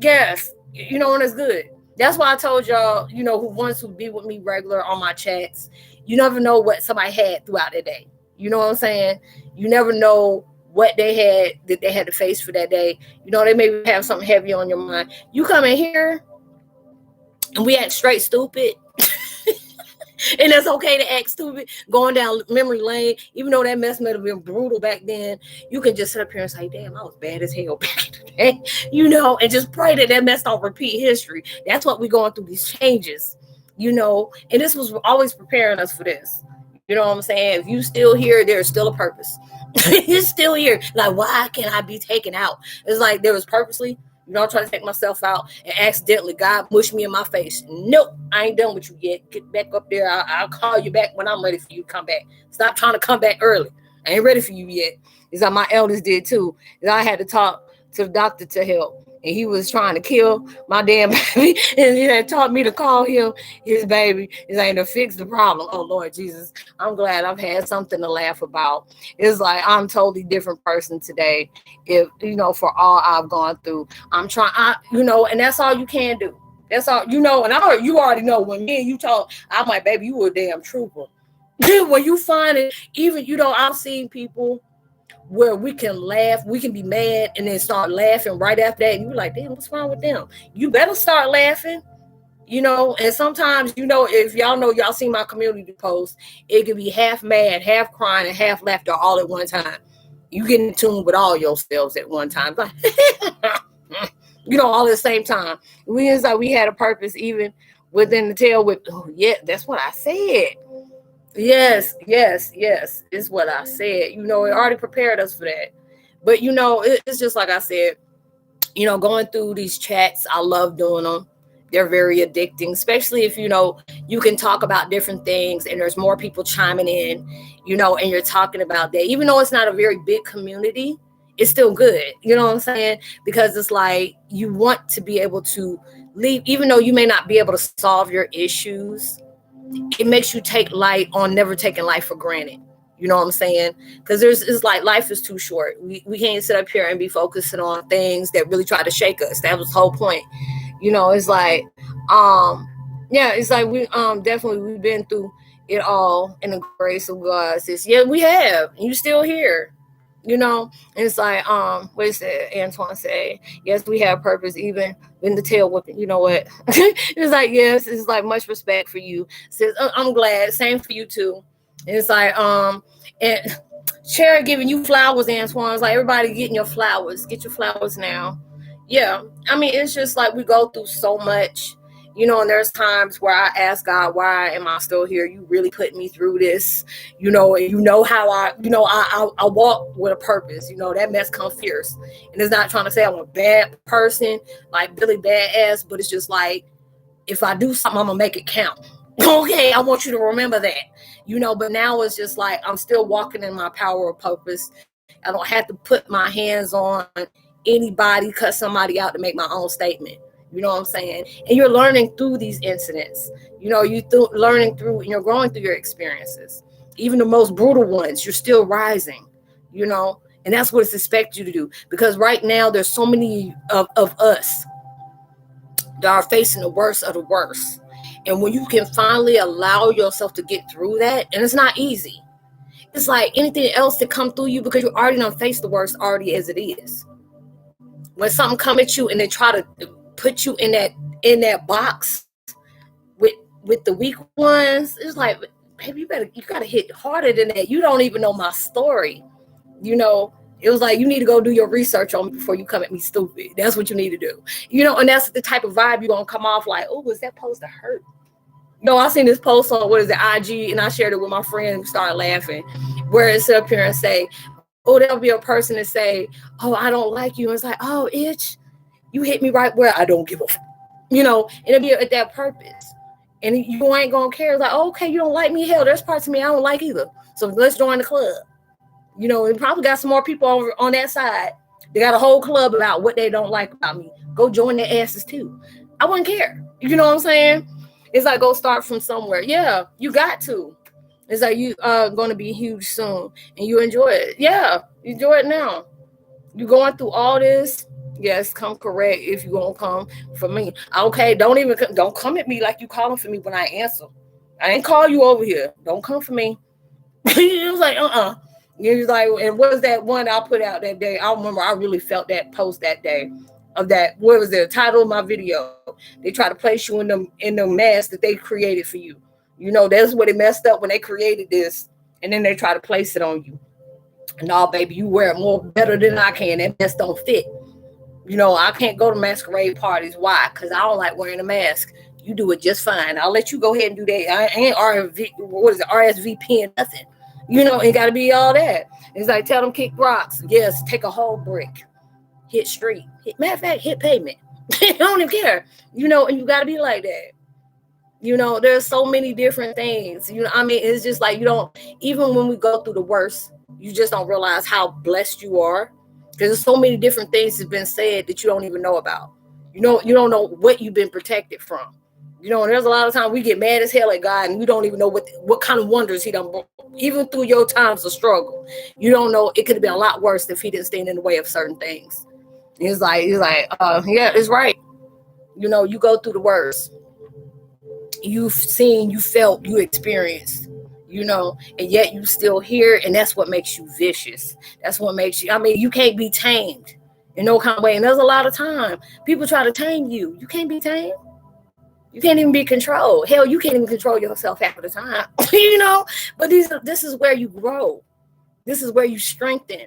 And it's good. That's why I told y'all, who wants to be with me regular on my chats, you never know what somebody had throughout the day. You know what I'm saying? You never know what they had that they had to face for that day. They may have something heavy on your mind. You come in here, and we act straight stupid. And that's okay to act stupid, going down memory lane, even though that mess might have been brutal back then. You can just sit up here and say, damn, I was bad as hell back in the day, and just pray that mess don't repeat history. That's what we're going through, these changes, and this was always preparing us for this. You know what I'm saying? If you still here, there's still a purpose. It's still here. Like, why can't I be taken out? It's like there was purposely. I'm trying to take myself out and accidentally God mushed me in my face. Nope, I ain't done with you yet. Get back up there. I'll call you back when I'm ready for you to come back. Stop trying to come back early. I ain't ready for you yet. It's like my elders did too. I had to talk to the doctor to help. and he was trying to kill my damn baby, and he had taught me to call him his baby. He's like, to fix the problem. Oh Lord Jesus, I'm glad I've had something to laugh about. It's like I'm a totally different person today. If for all I've gone through, I'm trying. And that's all you can do. That's all, and you already know when me and you talk, I'm like, baby, you a damn trooper. When you find it, even, I've seen people where we can laugh, we can be mad and then start laughing right after that. And you're like, damn, what's wrong with them? You better start laughing, and sometimes, if y'all see my community post, it can be half mad, half crying, and half laughter all at one time. You get in tune with all yourselves at one time. Like, all at the same time. It's like we had a purpose even within the tale with, oh yeah, that's what I said. Yes, it's what I said. It already prepared us for that. But it's just like I said, going through these chats, I love doing them. They're very addicting, especially if you can talk about different things and there's more people chiming in, and you're talking about that. Even though it's not a very big community, it's still good. You know what I'm saying? Because it's like you want to be able to leave, even though you may not be able to solve your issues. It makes you take light on never taking life for granted. You know what I'm saying? Because it's like life is too short. We can't sit up here and be focusing on things that really try to shake us. That was the whole point. It's like, it's like we definitely we've been through it all in the grace of God. Yeah, we have. And you still here. And it's like, what is it? Antoine say, yes, we have purpose, even in the tail whipping. You know what? It's like, yes, it's like much respect for you. Says, I'm glad. Same for you too. And it's like, and Cherry giving you flowers, Antoine. It's like, everybody getting your flowers. Get your flowers now. Yeah. I mean, it's just like we go through so much. And there's times where I ask God, why am I still here? You really put me through this, and how I walk with a purpose. That mess comes fierce. And it's not trying to say I'm a bad person, like Billy Badass, but it's just like, if I do something, I'm going to make it count. Okay, I want you to remember that, but now it's just like, I'm still walking in my power of purpose. I don't have to put my hands on anybody, cut somebody out to make my own statement. You know what I'm saying? And you're learning through these incidents. Learning through, and you're growing through your experiences. Even the most brutal ones, you're still rising, and that's what it's expected you to do. Because right now, there's so many of us that are facing the worst of the worst. And when you can finally allow yourself to get through that, and it's not easy. It's like anything else to come through you, because you already done faced the worst already as it is. When something come at you and they try to put you in that box with the weak ones, it's like, baby, you gotta hit harder than that. You don't even know my story. It was like, you need to go do your research on me before you come at me stupid. That's what you need to do. And that's the type of vibe you're gonna come off like, oh, was that supposed to hurt? I seen this post on IG, and I shared it with my friend who started laughing, where it's up here and say, oh, there'll be a person that say, oh, I don't like you. And it's like, oh, itch, you hit me right where I don't give a fuck. And it'll be at that purpose. And you ain't gonna care. It's like, oh, okay, you don't like me. Hell, there's parts of me I don't like either. So let's join the club. And probably got some more people on that side. They got a whole club about what they don't like about me. Go join their asses too. I wouldn't care. You know what I'm saying? It's like, go start from somewhere. Yeah, you got to. It's like, you are going to be huge soon, and you enjoy it. Yeah, enjoy it now. You going through all this. Yes, come correct if you gonna come for me. Okay, don't come at me like you calling for me when I answer. I ain't call you over here. Don't come for me. It was like, It was like, and what was that one I put out that day? I remember I really felt that post that day of that. What was the title of my video? They try to place you in the mask that they created for you. That's where they messed up when they created this, and then they try to place it on you. No, baby, you wear it more better than I can. That mess don't fit. I can't go to masquerade parties. Why? Because I don't like wearing a mask. You do it just fine. I'll let you go ahead and do that. I ain't RSVP and nothing. Ain't got to be all that. It's like, tell them kick rocks. Yes, take a whole brick. Hit street. Matter of fact, hit pavement. I don't even care. And you got to be like that. There's so many different things. It's just like, even when we go through the worst, you just don't realize how blessed you are. Because there's so many different things that's been said that you don't even know about. You don't know what you've been protected from. And there's a lot of times we get mad as hell at God and we don't even know what kind of wonders he done brought. Even through your times of struggle, you don't know, it could have been a lot worse if he didn't stand in the way of certain things. He's like, yeah, it's right. You go through the worst. You've seen, you felt, you experienced, and yet you still here, and that's what makes you vicious. That's what makes you, you can't be tamed in no kind of way. And there's a lot of time people try to tame you. You can't be tamed. You can't even be controlled. Hell, you can't even control yourself half of the time, but this is where you grow. This is where you strengthen,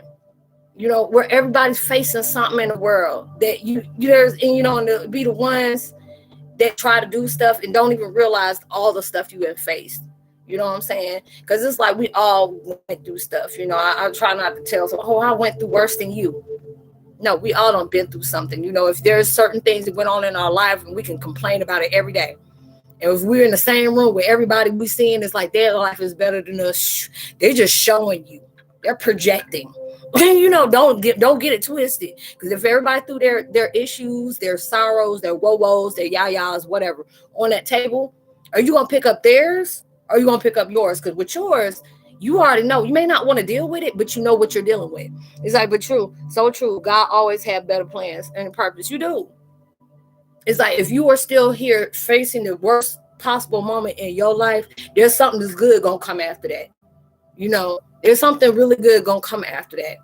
where everybody's facing something in the world that and to be the ones that try to do stuff and don't even realize all the stuff you have faced. You know what I'm saying? Because it's like we all went through stuff. I try not to tell someone, I went through worse than you. No, we all done been through something. If there's certain things that went on in our life and we can complain about it every day. And if we're in the same room where everybody we seeing is like their life is better than us, they're just showing you. They're projecting. Don't get it twisted. Because if everybody threw their issues, their sorrows, their woes, their yayas, whatever, on that table, are you going to pick up theirs or are you going to pick up yours? Because with yours, you already know. You may not want to deal with it, but you know what you're dealing with. It's like, but true. So true. God always had better plans and purpose. You do. It's like if you are still here facing the worst possible moment in your life, there's something that's good going to come after that. There's something really good going to come after that.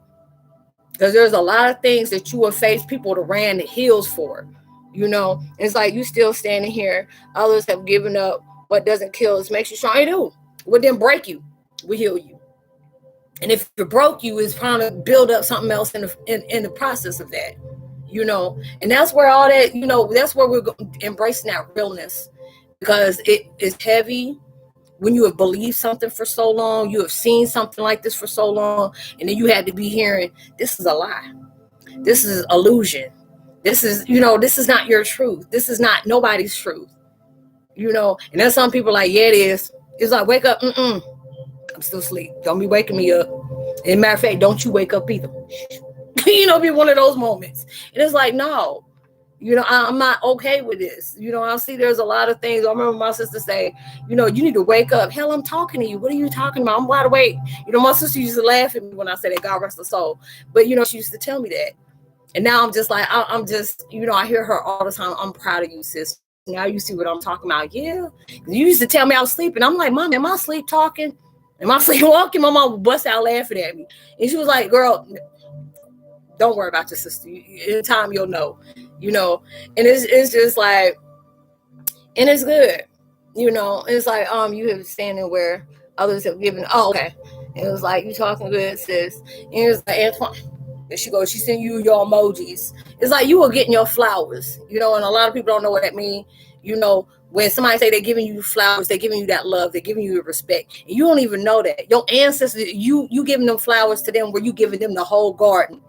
Because there's a lot of things that you will face people to ran the hills for. It's like you still standing here. Others have given up. What doesn't kill us makes you strong. It do. What didn't break you will heal you. And if it broke you, it's trying to build up something else in the process of that. And that's where all that, that's where we're embracing that realness. Because it is heavy. When you have believed something for so long, you have seen something like this for so long, and then you had to be hearing, this is a lie. This is illusion. This is, this is not your truth. This is not nobody's truth. And then some people like, yeah, it is. It's like, wake up. I'm still asleep. Don't be waking me up. And matter of fact, don't you wake up either. Be one of those moments. And it's like, no. I'm not okay with this. I see there's a lot of things. I remember my sister say, you need to wake up. Hell, I'm talking to you. What are you talking about? I'm wide awake. My sister used to laugh at me when I said that, God rest her soul. But, she used to tell me that. And now I'm just like, I'm just, I hear her all the time. I'm proud of you, sis. Now you see what I'm talking about. Yeah. You used to tell me I was sleeping. I'm like, Mom, am I sleep talking? Am I sleep walking? My mom would bust out laughing at me. And she was like, girl, don't worry about your sister. In time, you'll know. And it's just like, and it's good, it's like, you have standing where others have given. Oh, okay. And it was like, you talking good, sis. And it was like, Antoine, and she sent you your emojis. It's like you were getting your flowers, and a lot of people don't know what that means. When somebody say they're giving you flowers, they're giving you that love, they're giving you the respect, and you don't even know that. Your ancestors, you giving them flowers to them where you giving them the whole garden.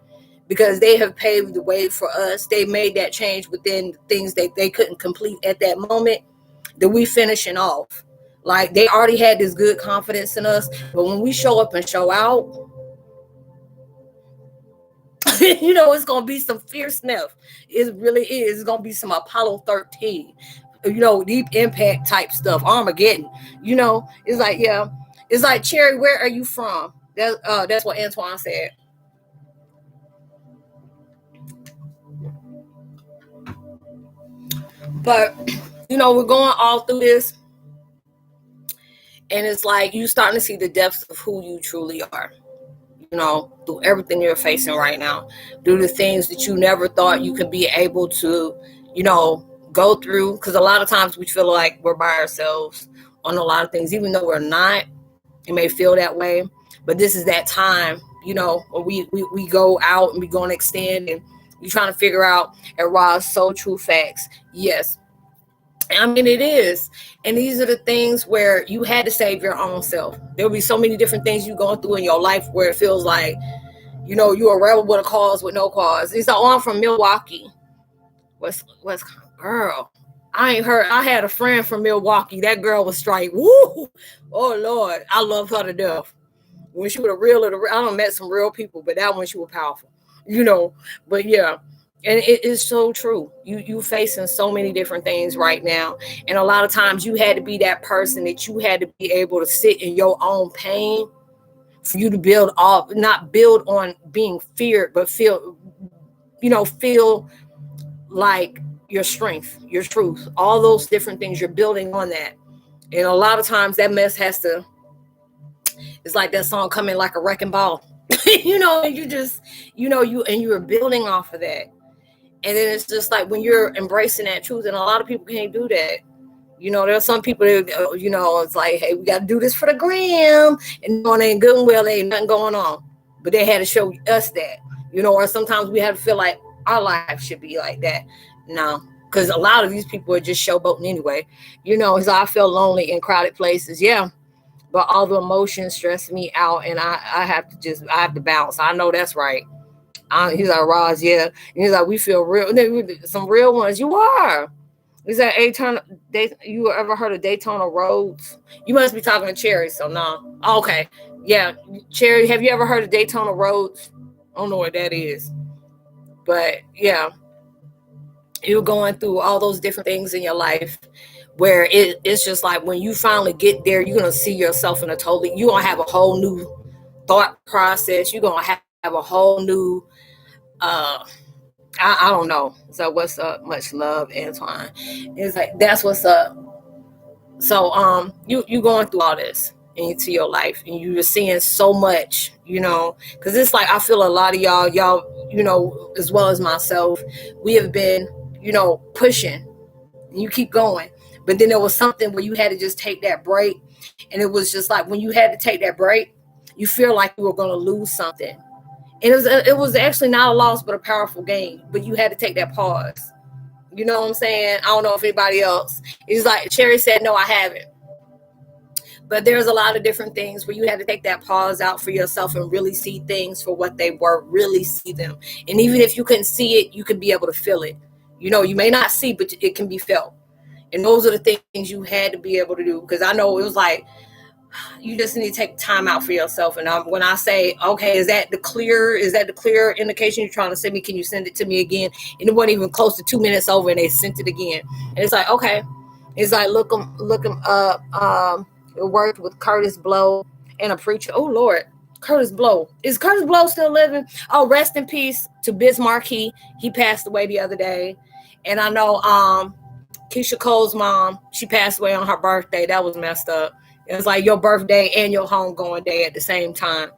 Because they have paved the way for us. They made that change within things that they couldn't complete at that moment that we finishing off. Like they already had this good confidence in us. But when we show up and show out, it's going to be some fierceness. It really is. It's going to be some Apollo 13, deep impact type stuff. Armageddon, it's like, yeah. It's like, Cherry, where are you from? That's what Antoine said. But, we're going all through this. And it's like you starting to see the depths of who you truly are. Through everything you're facing right now. Through the things that you never thought you could be able to, go through. Because a lot of times we feel like we're by ourselves on a lot of things. Even though we're not. It may feel that way. But this is that time, where we go out and we going to extend and you're trying to figure out and raw so true facts. Yes. It is. And these are the things where you had to save your own self. There'll be so many different things you're going through in your life where it feels like, you're a rebel with a cause with no cause. These are all from Milwaukee. What's girl? I ain't heard. I had a friend from Milwaukee. That girl was straight. Woo! Oh Lord, I love her to death. When she was I don't met some real people, but that one she was powerful. but yeah. And it is so true. You facing so many different things right now. And a lot of times you had to be that person that you had to be able to sit in your own pain for you to build off, not build on being feared, but feel like your strength, your truth, all those different things. You're building on that. And a lot of times that mess it's like that song coming like a wrecking ball, and you just, you are building off of that. And then it's just like when you're embracing that truth, and a lot of people can't do that. There's some people that, it's like, hey, we got to do this for the gram. And it ain't good and well, there ain't nothing going on. But they had to show us that, or sometimes we have to feel like our life should be like that. No, because a lot of these people are just showboating anyway. So I feel lonely in crowded places. Yeah. But all the emotions stress me out, and I have to bounce. I know that's right. He's like, Roz, yeah. And he's like, we feel real. Some real ones. You are. Is that you ever heard of Daytona Roads? You must be talking to Cherry, so no. Okay. Yeah. Cherry, have you ever heard of Daytona Roads? I don't know what that is. But yeah. You're going through all those different things in your life where it's just like when you finally get there, you're going to see yourself you're going to have a whole new thought process. You're going to have a whole new I don't know. So what's up? Much love, Antoine. It's like that's what's up. So you going through all this into your life, and you're seeing so much, because it's like I feel a lot of y'all, as well as myself, we have been, pushing, and you keep going. But then there was something where you had to just take that break, and it was just like when you had to take that break, you feel like you were going to lose something. And it was actually not a loss, but a powerful gain. But you had to take that pause. You know what I'm saying? I don't know if anybody else. It's like Cherry said, no, I haven't. But there's a lot of different things where you had to take that pause out for yourself and really see things for what they were, really see them. And even if you couldn't see it, you could be able to feel it. You may not see, but it can be felt. And those are the things you had to be able to do. Because I know it was like, you just need to take time out for yourself. And when I say, okay, is that the clear indication you're trying to send me? Can you send it to me again? And it wasn't even close to 2 minutes over, and they sent it again. And it's like, okay. It's like, look him up. It worked with Curtis Blow and a preacher. Oh, Lord. Curtis Blow. Is Curtis Blow still living? Oh, rest in peace to Bismarck. He passed away the other day. And I know Keisha Cole's mom, she passed away on her birthday. That was messed up. It was like your birthday and your homegoing day at the same time.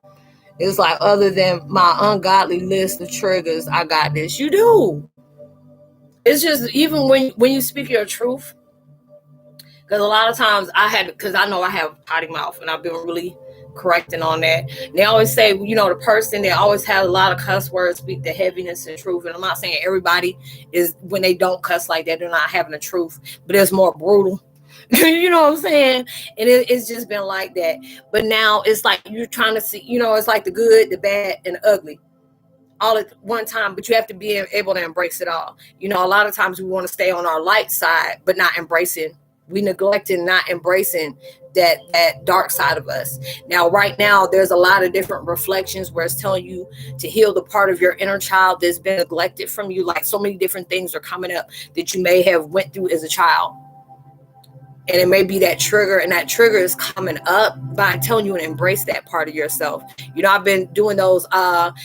It was like, other than my ungodly list of triggers, I got this. You do. It's just, even when you speak your truth, because a lot of times because I know I have potty mouth, and I've been really correcting on that. And they always say, the person that always has a lot of cuss words speak the heaviness and truth. And I'm not saying everybody is, when they don't cuss like that, they're not having the truth, but it's more brutal. You know what I'm saying? And it's just been like that. But now it's like you're trying to see, it's like the good, the bad, and the ugly all at one time. But you have to be able to embrace it all. A lot of times we want to stay on our light side, but not embracing. We neglected not embracing that dark side of us. Now, right now, there's a lot of different reflections where it's telling you to heal the part of your inner child that's been neglected from you. Like so many different things are coming up that you may have went through as a child. And it may be that trigger, and that trigger is coming up by telling you to embrace that part of yourself. I've been doing those.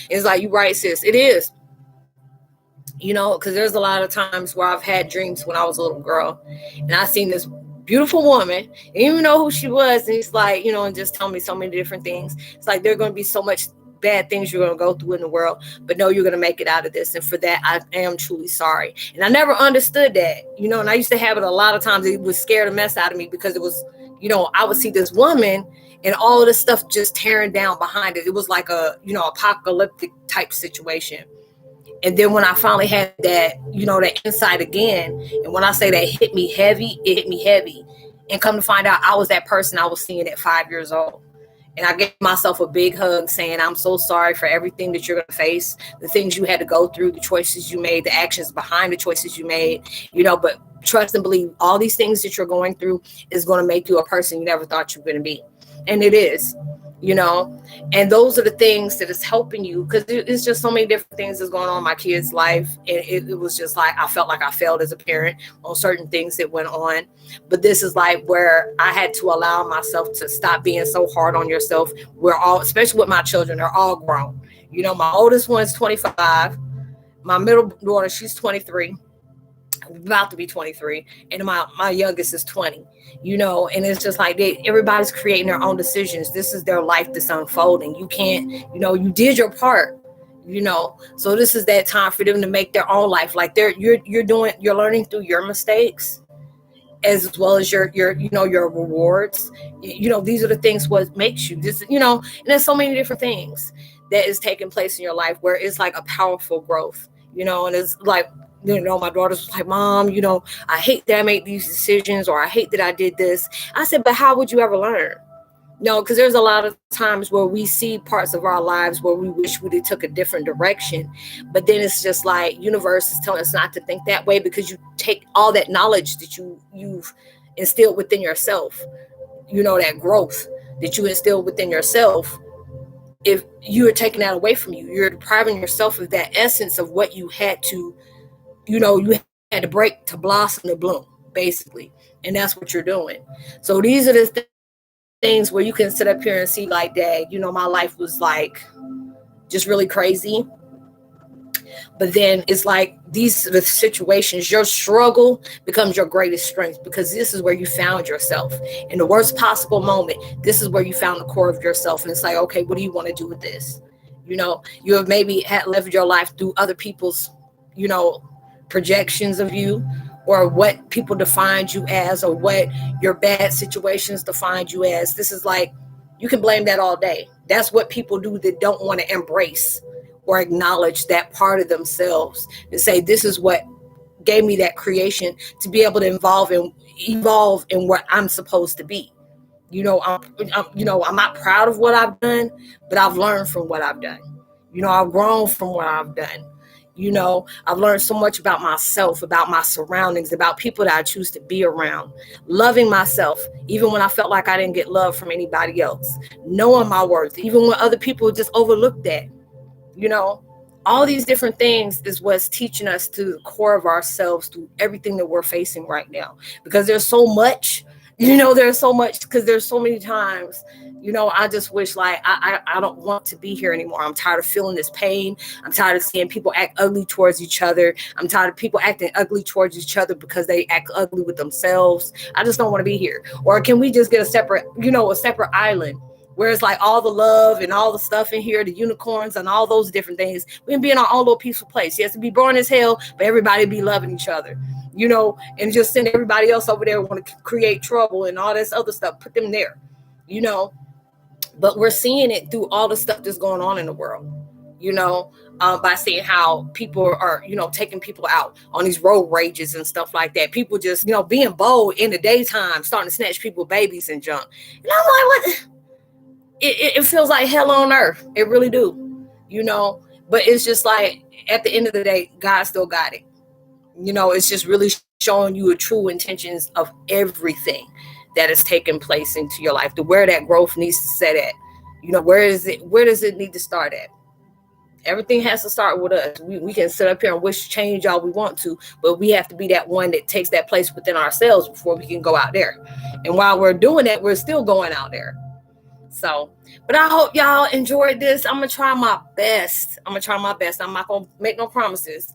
It's like, you right, sis. It is. Because there's a lot of times where I've had dreams when I was a little girl, and I seen this beautiful woman, and even know who she was. And it's like, and just tell me so many different things. It's like, there's going to be so much bad things you're going to go through in the world, but no, you're going to make it out of this. And for that, I am truly sorry. And I never understood that, and I used to have it a lot of times. It would scare the mess out of me, because it was, I would see this woman and all of this stuff just tearing down behind it. It was like a, apocalyptic type situation. And then when I finally had that, that insight again, and when I say that hit me heavy, it hit me heavy. And come to find out, I was that person I was seeing at 5 years old. And I gave myself a big hug saying, I'm so sorry for everything that you're going to face, the things you had to go through, the choices you made, the actions behind the choices you made, but trust and believe all these things that you're going through is going to make you a person you never thought you were going to be. And it is. And those are the things that is helping you, because it's just so many different things that's going on in my kid's life. And it was just like, I felt like I failed as a parent on certain things that went on. But this is like where I had to allow myself to stop being so hard on yourself. We're all, especially with my children, they're all grown. My oldest one's 25. My middle daughter, she's 23. About to be 23, and my youngest is 20. And it's just like everybody's creating their own decisions. This is their life that's unfolding. You can't, you did your part, so this is that time for them to make their own life. Like you're learning through your mistakes as well as your rewards. These are the things what makes you this, and there's so many different things that is taking place in your life where it's like a powerful growth, and it's like, my daughter's like, Mom, I hate that I make these decisions, or I hate that I did this. I said, but how would you ever learn? Because there's a lot of times where we see parts of our lives where we wish we took a different direction. But then it's just like universe is telling us not to think that way, because you take all that knowledge that you've instilled within yourself, that growth that you instilled within yourself. If you are taking that away from you, you're depriving yourself of that essence of what you had to you had to break to blossom to bloom, basically. And that's what you're doing. So these are the things where you can sit up here and see like that, my life was like just really crazy. But then it's like these are the situations, your struggle becomes your greatest strength, because this is where you found yourself in the worst possible moment. This is where you found the core of yourself. And it's like, okay, what do you want to do with this? You have maybe had lived your life through other people's, projections of you, or what people defined you as, or what your bad situations defined you as. This is like, you can blame that all day. That's what people do that don't want to embrace or acknowledge that part of themselves and say, this is what gave me that creation to be able to evolve in what I'm supposed to be. I'm not proud of what I've done, but I've learned from what I've done. I've grown from what I've done. I've learned so much about myself, about my surroundings, about people that I choose to be around, loving myself, even when I felt like I didn't get love from anybody else, knowing my worth, even when other people just overlooked that. All these different things is what's teaching us to the core of ourselves through everything that we're facing right now, because there's so much, because there's so many times, I just wish, like, I don't want to be here anymore. I'm tired of feeling this pain. I'm tired of seeing people act ugly towards each other. I'm tired of people acting ugly towards each other because they act ugly with themselves. I just don't want to be here. Or can we just get a separate island where it's like all the love and all the stuff in here, the unicorns and all those different things. We can be in our own little peaceful place. Yes, to be boring as hell, but everybody be loving each other, and just send everybody else over there want to create trouble and all this other stuff, put them there, But we're seeing it through all the stuff that's going on in the world, by seeing how people are, taking people out on these road rages and stuff like that. People just, being bold in the daytime, starting to snatch people's babies and junk. And I'm like, what? It feels like hell on earth. It really do, but it's just like, at the end of the day, God still got it. It's just really showing you the true intentions of everything that is taking place into your life, to where that growth needs to set at. Where does it need to start at? Everything has to start with us. We can sit up here and wish change all we want to, but we have to be that one that takes that place within ourselves before we can go out there. And while we're doing that, we're still going out there. So, but I hope y'all enjoyed this. I'm going to try my best. I'm not going to make no promises.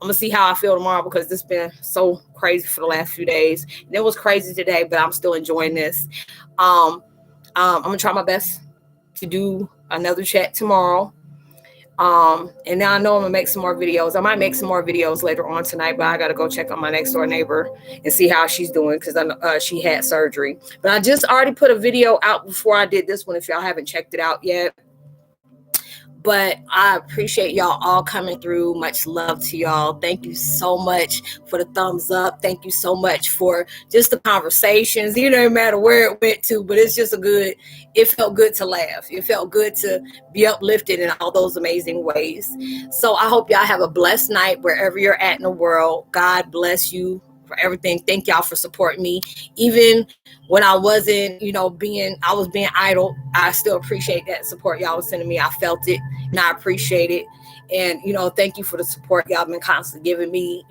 I'm going to see how I feel tomorrow, because it's been so crazy for the last few days. And it was crazy today, but I'm still enjoying this. I'm going to try my best to do another chat tomorrow. And now I know I'm gonna make some more videos. I might make some more videos later on tonight, but I gotta go check on my next door neighbor and see how she's doing, because I know she had surgery. But I just already put a video out before I did this one, if y'all haven't checked it out yet. But I appreciate y'all all coming through. Much love to y'all. Thank you so much for the thumbs up. Thank you so much for just the conversations. No matter where it went to, but it's just it felt good to laugh. It felt good to be uplifted in all those amazing ways. So I hope y'all have a blessed night wherever you're at in the world. God bless you for everything. Thank y'all for supporting me. Even when I wasn't, I was being idle, I still appreciate that support y'all was sending me. I felt it and I appreciate it. And, thank you for the support y'all been constantly giving me.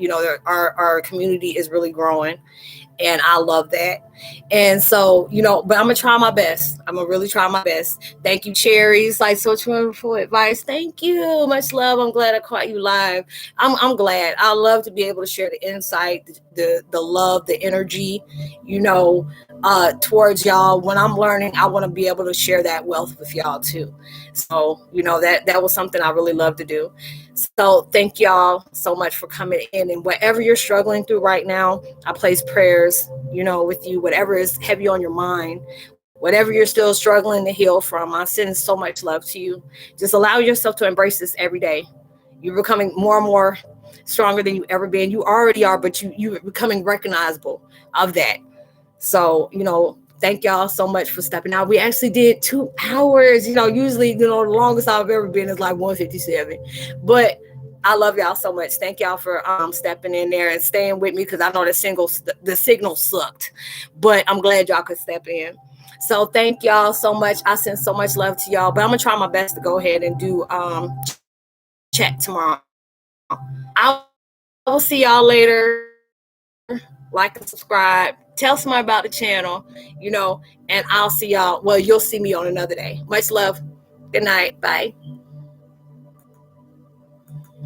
Our community is really growing. And I love that. And so, but I'm going to try my best. I'm going to really try my best. Thank you, Cherries. Like, so wonderful advice. Thank you. Much love. I'm glad I caught you live. I'm glad. I love to be able to share the insight, the love, the energy, towards y'all. When I'm learning, I want to be able to share that wealth with y'all too. So, that was something I really love to do. So thank y'all so much for coming in, and whatever you're struggling through right now, I place prayers, with you, whatever is heavy on your mind, whatever you're still struggling to heal from. I send so much love to you. Just allow yourself to embrace this every day. You're becoming more and more stronger than you ever been. You already are, but you're becoming recognizable of that. So, thank y'all so much for stepping out. We actually did 2 hours. Usually, the longest I've ever been is like 157. But I love y'all so much. Thank y'all for stepping in there and staying with me, because I know the signal sucked. But I'm glad y'all could step in. So thank y'all so much. I send so much love to y'all. But I'm gonna try my best to go ahead and do chat tomorrow. I will see y'all later. Like and subscribe. Tell somebody about the channel, and I'll see y'all. Well, you'll see me on another day. Much love. Good night. Bye.